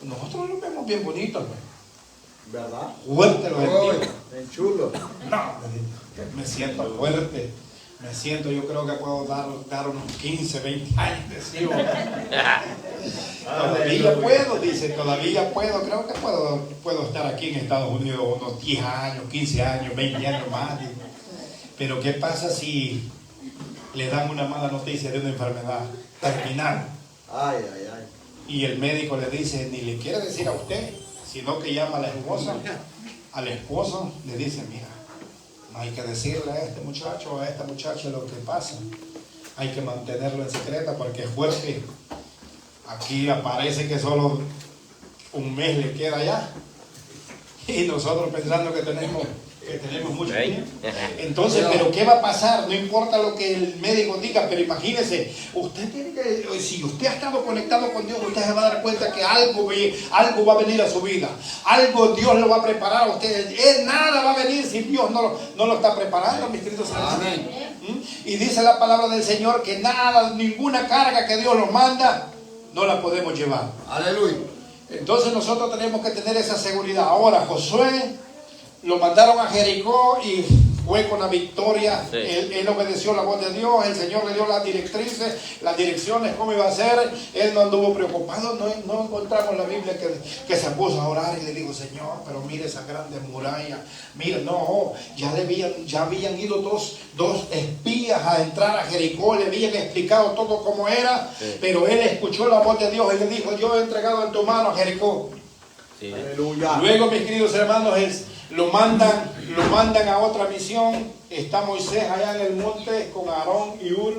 Nosotros los vemos bien bonitos, ¿verdad? Fuerte los bien chulo. No, me siento fuerte. Me siento, yo creo que puedo dar unos 15, 20 años de ciego. Todavía puedo, dice, todavía puedo. Creo que puedo estar aquí en Estados Unidos unos 10 años, 15 años, 20 años más. Pero ¿qué pasa si le dan una mala noticia de una enfermedad terminal? Ay, ay, ay. Y el médico le dice, ni le quiere decir a usted, sino que llama a la esposa, al esposo, le dice: mira, no hay que decirle a este muchacho o a esta muchacha lo que pasa, hay que mantenerlo en secreto porque es fuerte. Aquí aparece que solo un mes le queda ya, y nosotros pensando que tenemos mucho tiempo. Entonces, pero ¿qué va a pasar? No importa lo que el médico diga, pero imagínese, usted tiene que, si usted ha estado conectado con Dios, usted se va a dar cuenta que algo va a venir a su vida, algo Dios lo va a preparar a usted. Nada va a venir si Dios no lo está preparando, mis queridos hermanos. Y dice la palabra del Señor que nada, ninguna carga que Dios nos manda, no la podemos llevar. Aleluya. Entonces nosotros tenemos que tener esa seguridad. Ahora, Josué lo mandaron a Jericó y fue con la victoria. Sí. Él obedeció la voz de Dios. El Señor le dio las directrices, las direcciones, cómo iba a ser. Él no anduvo preocupado. No encontramos en la Biblia que se puso a orar y le dijo: Señor, pero mire esa grande muralla. Mira, no, ya habían ido dos espías a entrar a Jericó. Le habían explicado todo cómo era. Sí. Pero él escuchó la voz de Dios y le dijo: yo he entregado en tu mano a Jericó. Sí. Aleluya. Luego, mis queridos hermanos, lo mandan a otra misión. Está Moisés allá en el monte con Aarón y Hur.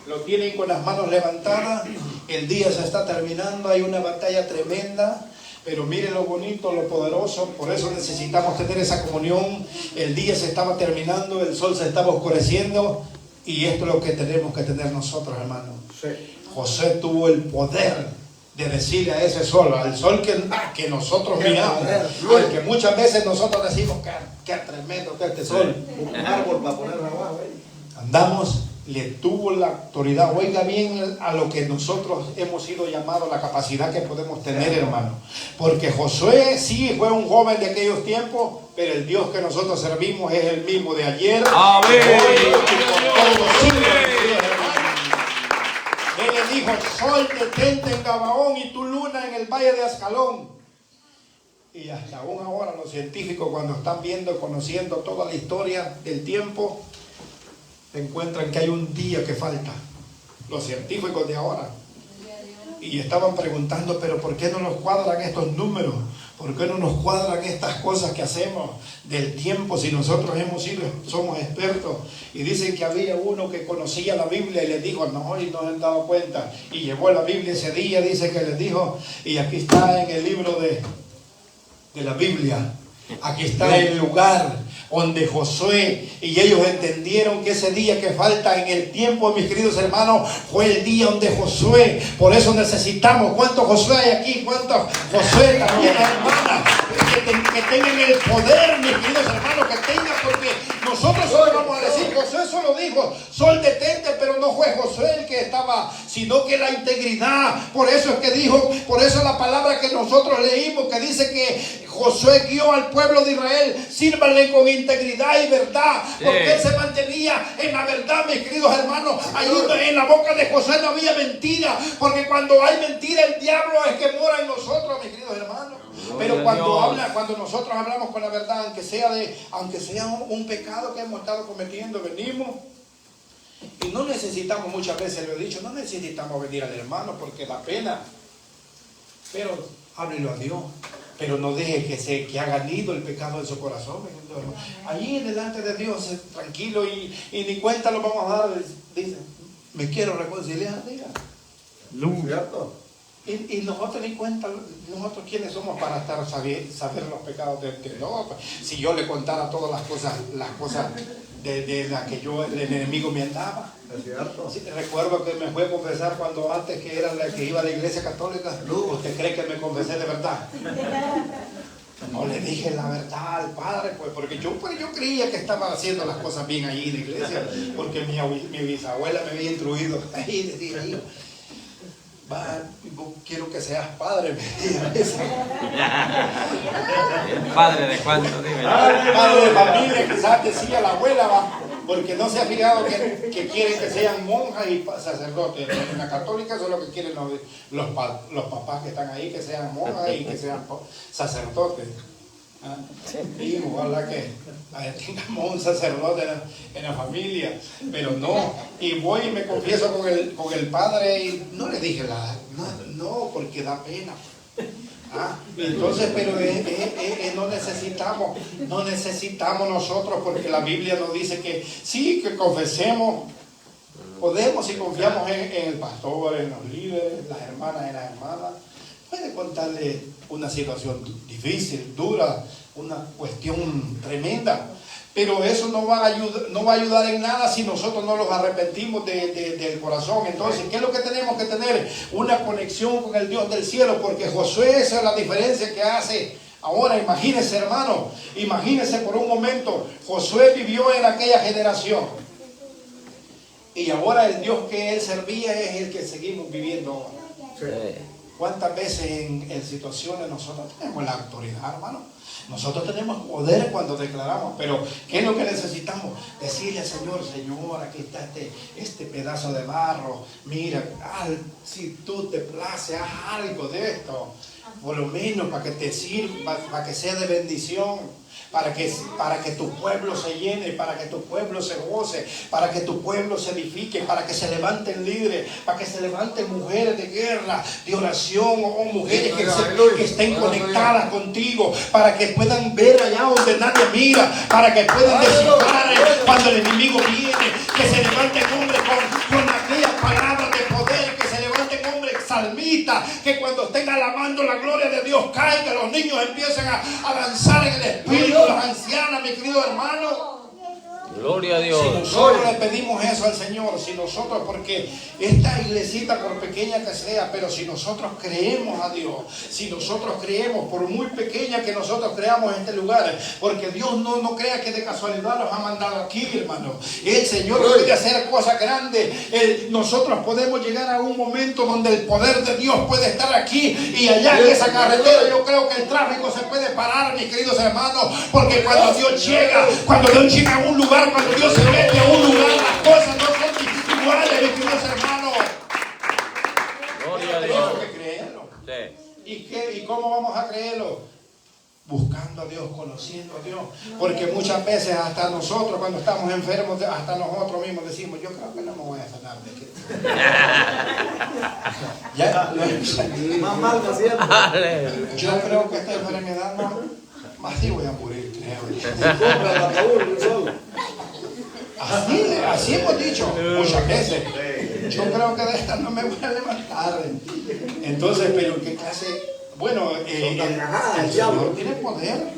Lo tienen con las manos levantadas. El día se está terminando. Hay una batalla tremenda. Pero miren lo bonito, lo poderoso. Por eso necesitamos tener esa comunión. El día se estaba terminando. El sol se estaba oscureciendo. Y esto es lo que tenemos que tener nosotros, hermanos. Sí. José tuvo el poder de decirle a ese sol, al sol que nosotros miramos, al que muchas veces nosotros decimos: qué tremendo que este sol, un árbol para ponerlo abajo. Andamos, le tuvo la autoridad. Oiga bien a lo que nosotros hemos sido llamados, la capacidad que podemos tener, hermano. Porque Josué sí fue un joven de aquellos tiempos, pero el Dios que nosotros servimos es el mismo de ayer. Amén. Hoy, y por todos los siglos. Él le dijo: sol detente en Gabaón y tu luna en el valle de Ascalón. Y hasta aún ahora los científicos, cuando están conociendo toda la historia del tiempo, encuentran que hay un día que falta. Los científicos de ahora. Y estaban preguntando: pero ¿por qué no nos cuadran estos números? ¿Por qué no nos cuadran estas cosas que hacemos del tiempo si nosotros somos expertos? Y dicen que había uno que conocía la Biblia y les dijo, no, y no se han dado cuenta. Y llevó la Biblia ese día, dice que les dijo, y aquí está en el libro de la Biblia. Aquí está el lugar donde Josué y ellos entendieron que ese día que falta en el tiempo, mis queridos hermanos, fue el día donde Josué, por eso necesitamos, ¿cuántos Josué hay aquí? ¿Cuántos Josué también, hermanas? Que tengan el poder, mis queridos hermanos, que tengan, porque nosotros solo vamos a decir, Josué solo dijo, sol detente, pero no fue Josué el que estaba, sino que la integridad. Por eso es que dijo, por eso la palabra que nosotros leímos, que dice que Josué guió al pueblo de Israel, sírvanle con integridad y verdad, porque él se mantenía en la verdad, mis queridos hermanos. Allí en la boca de Josué no había mentira, porque cuando hay mentira el diablo es que mora en nosotros, mis queridos hermanos. Pero cuando nosotros hablamos con la verdad, aunque sea un pecado que hemos estado cometiendo, venimos y no necesitamos, muchas veces lo he dicho, no necesitamos venir al hermano porque da pena, pero háblelo a Dios. Pero no deje que haga nido el pecado en su corazón. Allí delante de Dios, tranquilo y ni cuenta lo vamos a dar. Dice, me quiero reconciliar, diga. ¿Cierto? Y nosotros ni cuenta, nosotros quiénes somos para saber los pecados de no. Si yo le contara todas las cosas de las que el enemigo me andaba. ¿Es cierto? Sí, recuerdo que me fue a confesar cuando antes que era la que iba a la iglesia católica. ¿Usted cree que me confesé de verdad? No le dije la verdad al padre, pues, porque yo creía que estaba haciendo las cosas bien ahí en la iglesia, porque mi bisabuela me había instruido ahí, decía, hijo, quiero que seas padre, me decía. ¿Padre de cuánto? Dime. Padre de familia, quizás decía la abuela, porque no se ha fijado que quieren que sean monjas y sacerdotes. En la católica eso es lo que quieren los papás que están ahí, que sean monjas y que sean sacerdotes. Y ojalá que tengamos un sacerdote en la familia, pero no. Y voy y me confieso con el padre y no le dije no, porque da pena. Entonces, pero no necesitamos nosotros, porque la Biblia nos dice que sí, que confesemos, podemos, si confiamos en el pastor, en los líderes, las hermanas, puede contarle una situación difícil, dura, una cuestión tremenda, pero eso no va a ayudar en nada si nosotros no los arrepentimos del corazón. Entonces, ¿qué es lo que tenemos que tener? Una conexión con el Dios del cielo, porque Josué, esa es la diferencia que hace. Ahora, imagínese, hermano, imagínese por un momento, Josué vivió en aquella generación, y ahora el Dios que él servía es el que seguimos viviendo ahora. Sí. ¿Cuántas veces en situaciones nosotros tenemos la autoridad, hermano? Nosotros tenemos poder cuando declaramos, pero ¿qué es lo que necesitamos? Decirle al Señor, Señor, aquí está este pedazo de barro, mira, si tú te place, haz algo de esto, por lo menos para que te sirva, para que sea de bendición. Para que tu pueblo se llene, para que tu pueblo se goce, para que tu pueblo se edifique, para que se levanten líderes, para que se levanten mujeres de guerra, de oración, o mujeres que estén conectadas contigo, para que puedan ver allá donde nadie mira, para que puedan descifrar cuando el enemigo viene, que se levanten hombres con aquellas palabras de poder, que se levanten hombres salmistas, que cuando estén alabando la gloria de Dios caiga, los niños empiecen a danzar en el Espíritu, las ancianas, mi querido hermano. Gloria a Dios. Si nosotros le pedimos eso al Señor, si nosotros, porque esta iglesita, por pequeña que sea, pero si nosotros creemos a Dios, si nosotros creemos, por muy pequeña que nosotros creamos en este lugar, porque Dios no crea que de casualidad nos ha mandado aquí, hermano. El Señor puede hacer cosas grandes. Nosotros podemos llegar a un momento donde el poder de Dios puede estar aquí y allá en esa carretera. Yo creo que el tráfico se puede parar, mis queridos hermanos, porque cuando Dios llega a un lugar, cuando Dios se mete a un lugar, las cosas no son iguales, mis queridos hermanos. Gloria a Tenemos Dios. que creerlo. Sí. ¿Y cómo vamos a creerlo? buscando a Dios, conociendo a Dios. Porque muchas veces hasta nosotros cuando estamos enfermos, hasta nosotros mismos decimos, yo creo que no me voy a sanar de aquí. Más mal que siempre. Yo creo que esta enfermedad no, más sí voy a morir, creo. Compra el ataúd de un solo. Así hemos dicho muchas veces. Yo creo que de esta no me voy a levantar. Entonces, pero qué clase. Bueno, el Señor tiene poder.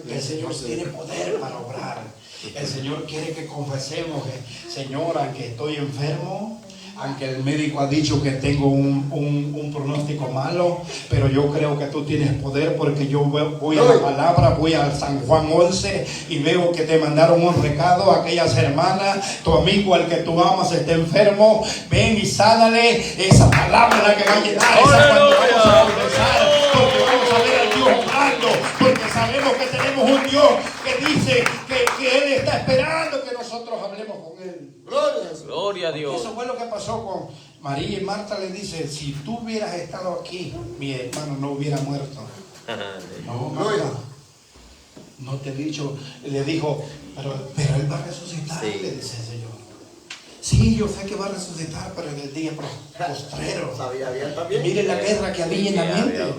El Señor tiene poder para obrar. El Señor quiere que confesemos que, Señor, aunque estoy enfermo, aunque el médico ha dicho que tengo un pronóstico malo, pero yo creo que tú tienes poder, porque yo voy a la palabra, voy al San Juan 11 y veo que te mandaron un recado a aquellas hermanas, tu amigo al que tú amas está enfermo, ven y sánale. Esa palabra es la que va a llenar, esa cuando vamos a confesar, porque vamos a ver al Dios obrando, porque sabemos que tenemos un Dios que dice que Él está esperando que nosotros hablemos con Él. Gloria a Dios. Eso fue lo que pasó con María, y Marta le dice, si tú hubieras estado aquí, mi hermano no hubiera muerto. No, Marta, no te he dicho. Le dijo, pero Él va a resucitar, Sí. le dice el Señor. Sí, yo sé que va a resucitar, pero en el día postrero. Sabía bien también. Mire la guerra que había en la mente.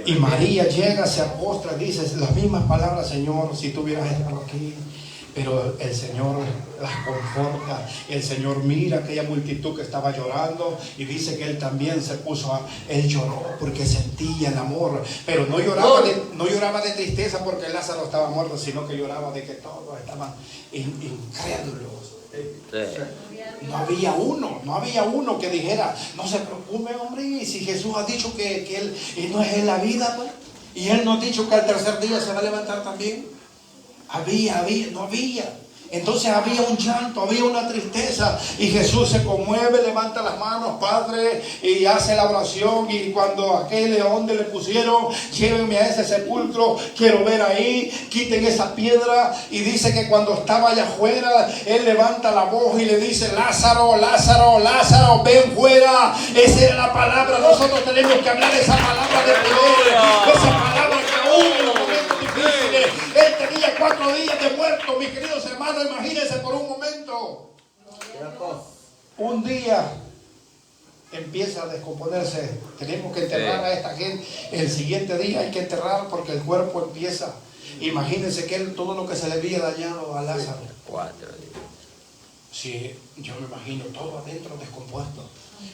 Y María llega, se apostra, dice las mismas palabras, Señor, si tú hubieras estado aquí. Pero el Señor las conforta. El Señor mira a aquella multitud que estaba llorando y dice que Él también se puso Él lloró porque sentía el amor, pero no lloraba de tristeza porque Lázaro estaba muerto, sino que lloraba de que todos estaban incrédulos. No había uno que dijera, no se preocupe, hombre, y si Jesús ha dicho que Él no es en la vida, pues, y Él nos ha dicho que al tercer día se va a levantar también. No había. Entonces había un llanto, había una tristeza, y Jesús se conmueve, levanta las manos, Padre, y hace la oración. Y cuando aquel león le pusieron, llévenme a ese sepulcro, quiero ver ahí, quiten esa piedra. Y dice que cuando estaba allá afuera, Él levanta la voz y le dice, Lázaro, Lázaro, Lázaro, ven fuera. Esa era la palabra. Nosotros tenemos que hablar esa palabra de poder, esa palabra que aún en los momentos difíciles. Él tenía 4 días de muerto, mis queridos hermanos. Imagínense por un momento. Un día empieza a descomponerse. Tenemos que enterrar a esta gente. El siguiente día hay que enterrar porque el cuerpo empieza. Imagínense que todo lo que se le había dañado a Lázaro. 4 días. Sí, yo me imagino todo adentro descompuesto.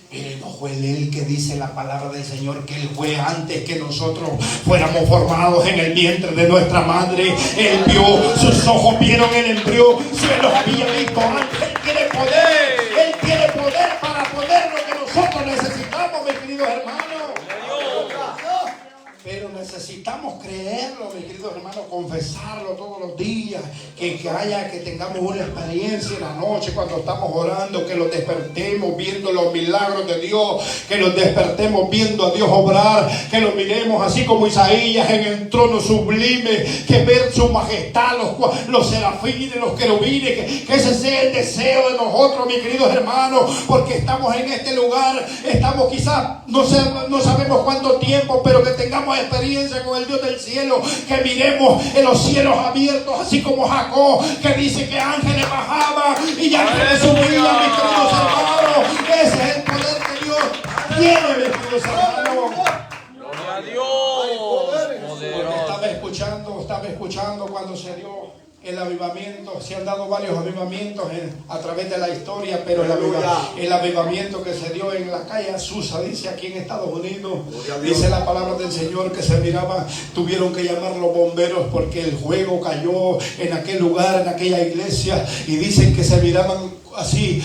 Pero no fue Él que dice la palabra del Señor, que Él fue antes que nosotros fuéramos formados en el vientre de nuestra madre. Él vio, sus ojos vieron el embrión, se los había visto antes. Él tiene poder para poner lo que nosotros necesitamos, mis queridos hermanos. Pero necesitamos creerlo, mis queridos hermanos, confesarlo todos los días, que tengamos una experiencia en la noche cuando estamos orando, que los despertemos viendo los milagros de Dios, que los despertemos viendo a Dios obrar, que los miremos así como Isaías en el trono sublime, que ver su majestad, los serafines, los querubines, que ese sea el deseo de nosotros, mis queridos hermanos, porque estamos en este lugar, estamos quizás, no sabemos cuánto tiempo, pero que tengamos experiencia con el Dios del cielo, que miremos en los cielos abiertos, así como Jacob, que dice que ángeles bajaban y ángeles subían, mis queridos hermanos. Ese es el poder que Dios tiene, mis queridos hermanos. Gloria a Dios. Porque estaba escuchando cuando se dio el avivamiento. Se han dado varios avivamientos a través de la historia, pero el avivamiento que se dio en la calle Azusa, dice aquí en Estados Unidos, dice la palabra del Señor que se miraba, tuvieron que llamar los bomberos porque el fuego cayó en aquel lugar, en aquella iglesia, y dicen que se miraban así,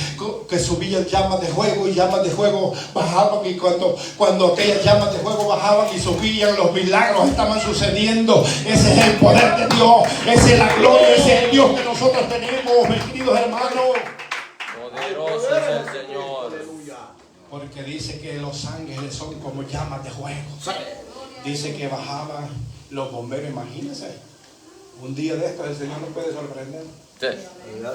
que subían llamas de fuego y llamas de fuego bajaban, y cuando aquellas llamas de fuego bajaban y subían, los milagros estaban sucediendo. Ese es el poder de Dios, esa es la gloria, ese es el Dios que nosotros tenemos, mis queridos hermanos. Poderoso es el Señor. Porque dice que los ángeles son como llamas de fuego. Dice que bajaban los bomberos, imagínense. Un día de estos el Señor nos puede sorprender. Sí.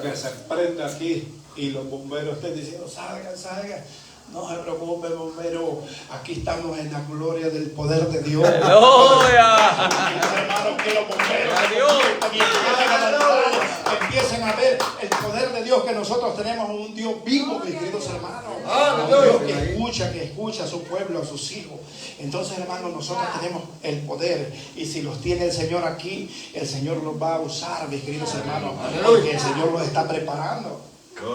Que se prende aquí y los bomberos estén diciendo, salgan. No se preocupe, bombero. Aquí estamos en la gloria del poder de Dios. ¡Aleluya! Hermano, que los bomberos Gloria a Dios. que empiecen a ver el poder de Dios, que nosotros tenemos un Dios vivo, mis queridos hermanos. Un Dios que escucha a su pueblo, a sus hijos. Entonces, hermanos, nosotros tenemos el poder, y si los tiene el Señor aquí, el Señor los va a usar, mis queridos hermanos, porque el Señor los está preparando.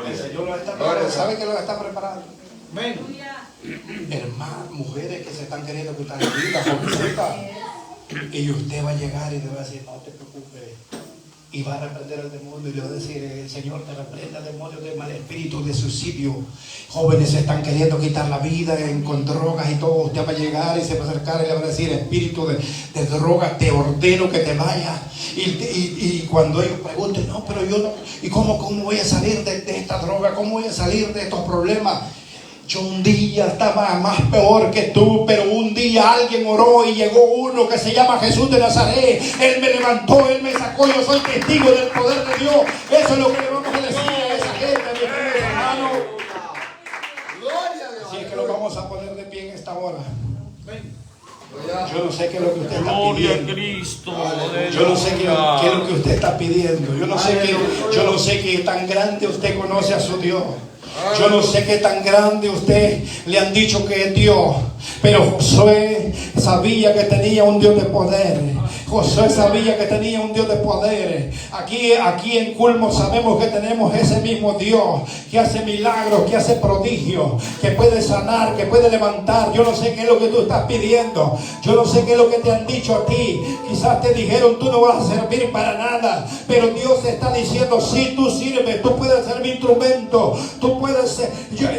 El Señor los está preparando. ¿Sabe que los está preparando? Hermanas, mujeres que se están queriendo quitar la vida, jovencitas, y usted va a llegar y le va a decir: no te preocupes, y va a reprender al demonio y le va a decir: el Señor te reprenda al demonio de mal espíritu, de suicidio. Jóvenes se están queriendo quitar la vida con drogas y todo. Usted va a llegar y se va a acercar y le va a decir: espíritu de droga, te ordeno que te vayas. Y cuando ellos pregunten: no, pero yo no, ¿y cómo voy a salir de esta droga? ¿Cómo voy a salir de estos problemas? Yo un día estaba más peor que tú, pero un día alguien oró y llegó uno que se llama Jesús de Nazaret. Él me levantó, Él me sacó. Yo soy testigo del poder de Dios. Eso es lo que le vamos a decir a esa gente, mis queridos hermanos. Así es que lo vamos a poner de pie en esta hora. Yo no sé qué es lo que usted está Gloria a pidiendo. Cristo. Yo no sé qué es lo que usted está pidiendo. Yo no sé qué tan grande usted conoce a su Dios. Yo no sé qué tan grande usted le han dicho que es Dios, pero Josué sabía que tenía un Dios de poder. Josué sabía que tenía un Dios de poder. Aquí en Culmo sabemos que tenemos ese mismo Dios que hace milagros, que hace prodigios, que puede sanar, que puede levantar. Yo no sé qué es lo que tú estás pidiendo. Yo no sé qué es lo que te han dicho a ti. Quizás te dijeron: tú no vas a servir para nada. Pero Dios te está diciendo: sí, tú sirves, tú puedes ser mi instrumento. Tú puedes ser, yo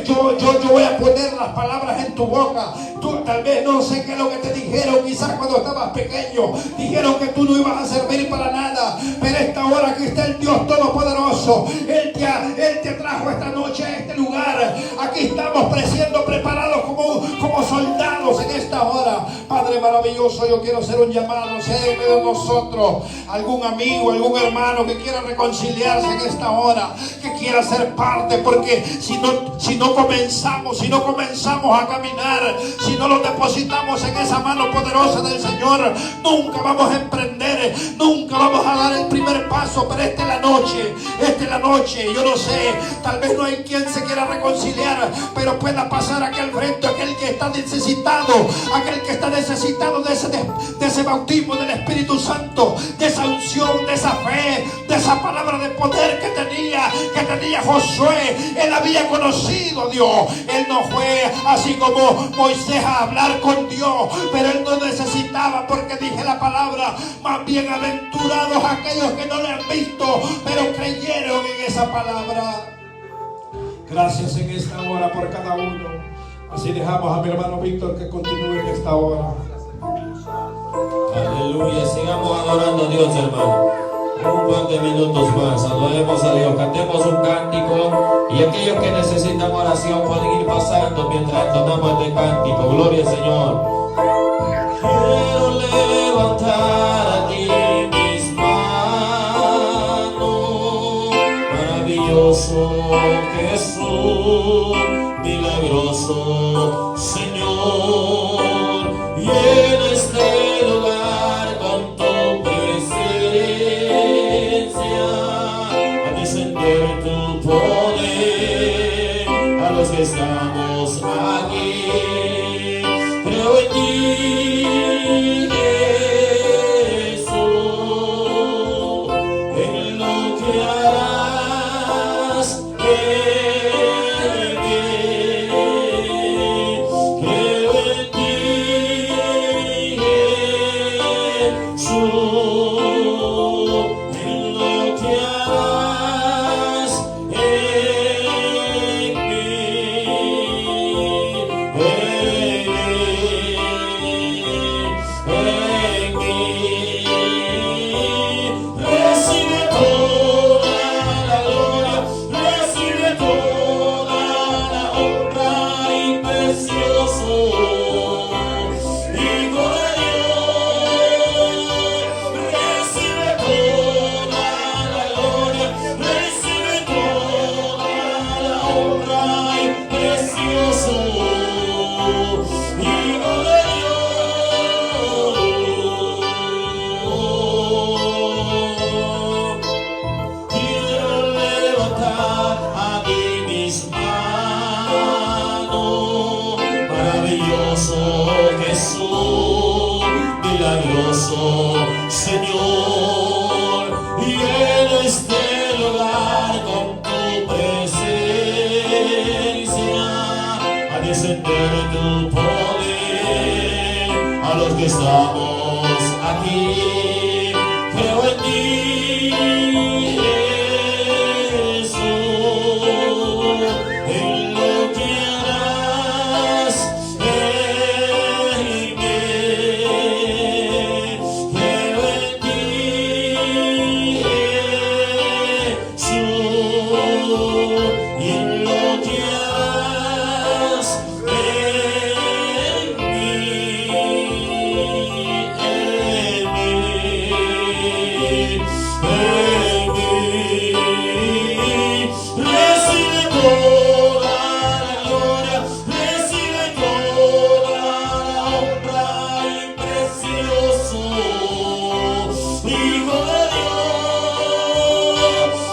voy a poner las palabras en tu boca. Tú tal vez no sé qué es lo que te dijeron. Quizás cuando estabas pequeño dijeron que tú no ibas a servir para nada. Pero esta hora aquí está el Dios Todopoderoso. Él te trajo esta noche a este lugar. Aquí estamos siendo preparados como soldados en esta hora. Padre maravilloso, yo quiero hacer un llamado. Si hay en medio de nosotros algún amigo, algún hermano que quiera reconciliarse en esta hora, que quiera ser parte, porque si no comenzamos a caminar, si no lo depositamos en esa mano poderosa del Señor, nunca vamos a emprender, nunca vamos a dar el primer paso. Pero esta es la noche, yo no sé, tal vez no hay quien se quiera reconciliar, pero pueda pasar aquí al frente aquel que está necesitado, de ese bautismo del Espíritu Santo, de esa unción, de esa fe, de esa palabra de poder que tenía Josué. Él había conocido a Dios. Él no fue así como Moisés a hablar con Dios, pero él no necesitaba, porque dije la palabra: más bienaventurados aquellos que no le han visto, pero creyeron en esa palabra. Gracias en esta hora por cada uno. Así dejamos a mi hermano Víctor que continúe en esta hora. Aleluya, sigamos adorando a Dios, hermano. Un par de minutos más, adoremos a Dios, cantemos un cántico, y aquellos que necesitan oración pueden ir pasando mientras entonamos este cántico. Gloria al Señor. Quiero levantar a ti mis manos, maravilloso Jesús, milagroso Señor, llena este lugar con tu presencia, a descender tu poder a los que estamos aquí. Creo en ti, Jesús, en lo que harás en mí. poderoso Señor, y en este lugar con tu presencia a descender tu poder a los que estamos aquí. Creo en ti, Jesús, en lo que harás en mí. Creo en ti, Jesús, y en lo que harás en mí, en mí. Recibe toda la gloria, recibe toda la honra y precioso Hijo de Dios.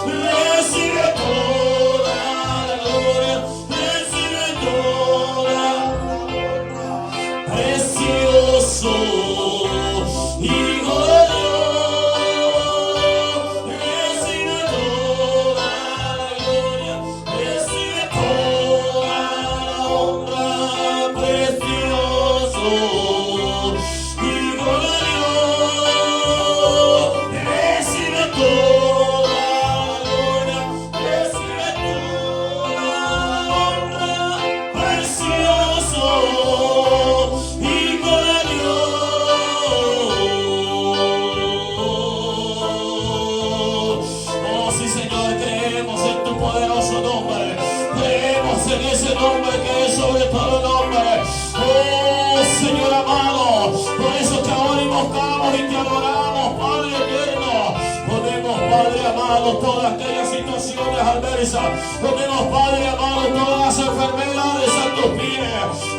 Recibe toda la gloria, recibe toda la honra, precioso Hijo de Dios. Recibe toda la gloria, recibe toda la honra, precioso Hijo de Dios. Recibe toda la gloria, recibe toda la honra, precioso Hijo de Dios. Oh sí, Señor, creemos en tu poderoso nombre, creemos en ese nombre que es sobre todo nombre. Oh Señor amado, por eso te ahora invocamos y te adoramos, Padre eterno. Ponemos, Padre amado, todas aquellas situaciones adversas, ponemos, Padre amado, todas las enfermedades a tus pies.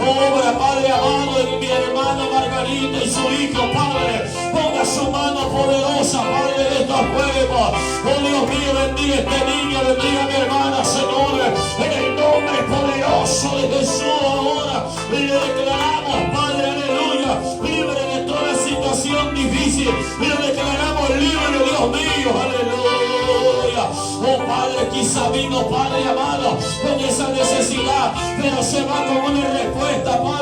Obra, Padre amado, en mi hermana Margarita y su hijo, Padre, ponga su mano poderosa, Padre, de estos pueblos. Oh Dios mío, bendiga este niño, bendiga a mi hermana, Señor, en el nombre poderoso de Jesús ahora. Y le declaramos, Padre, aleluya, libre de toda situación difícil. Y lo declaramos libre, Dios mío, aleluya. Oh Padre, quizá vino, Padre amado, con esa necesidad, pero se va con una respuesta, Padre.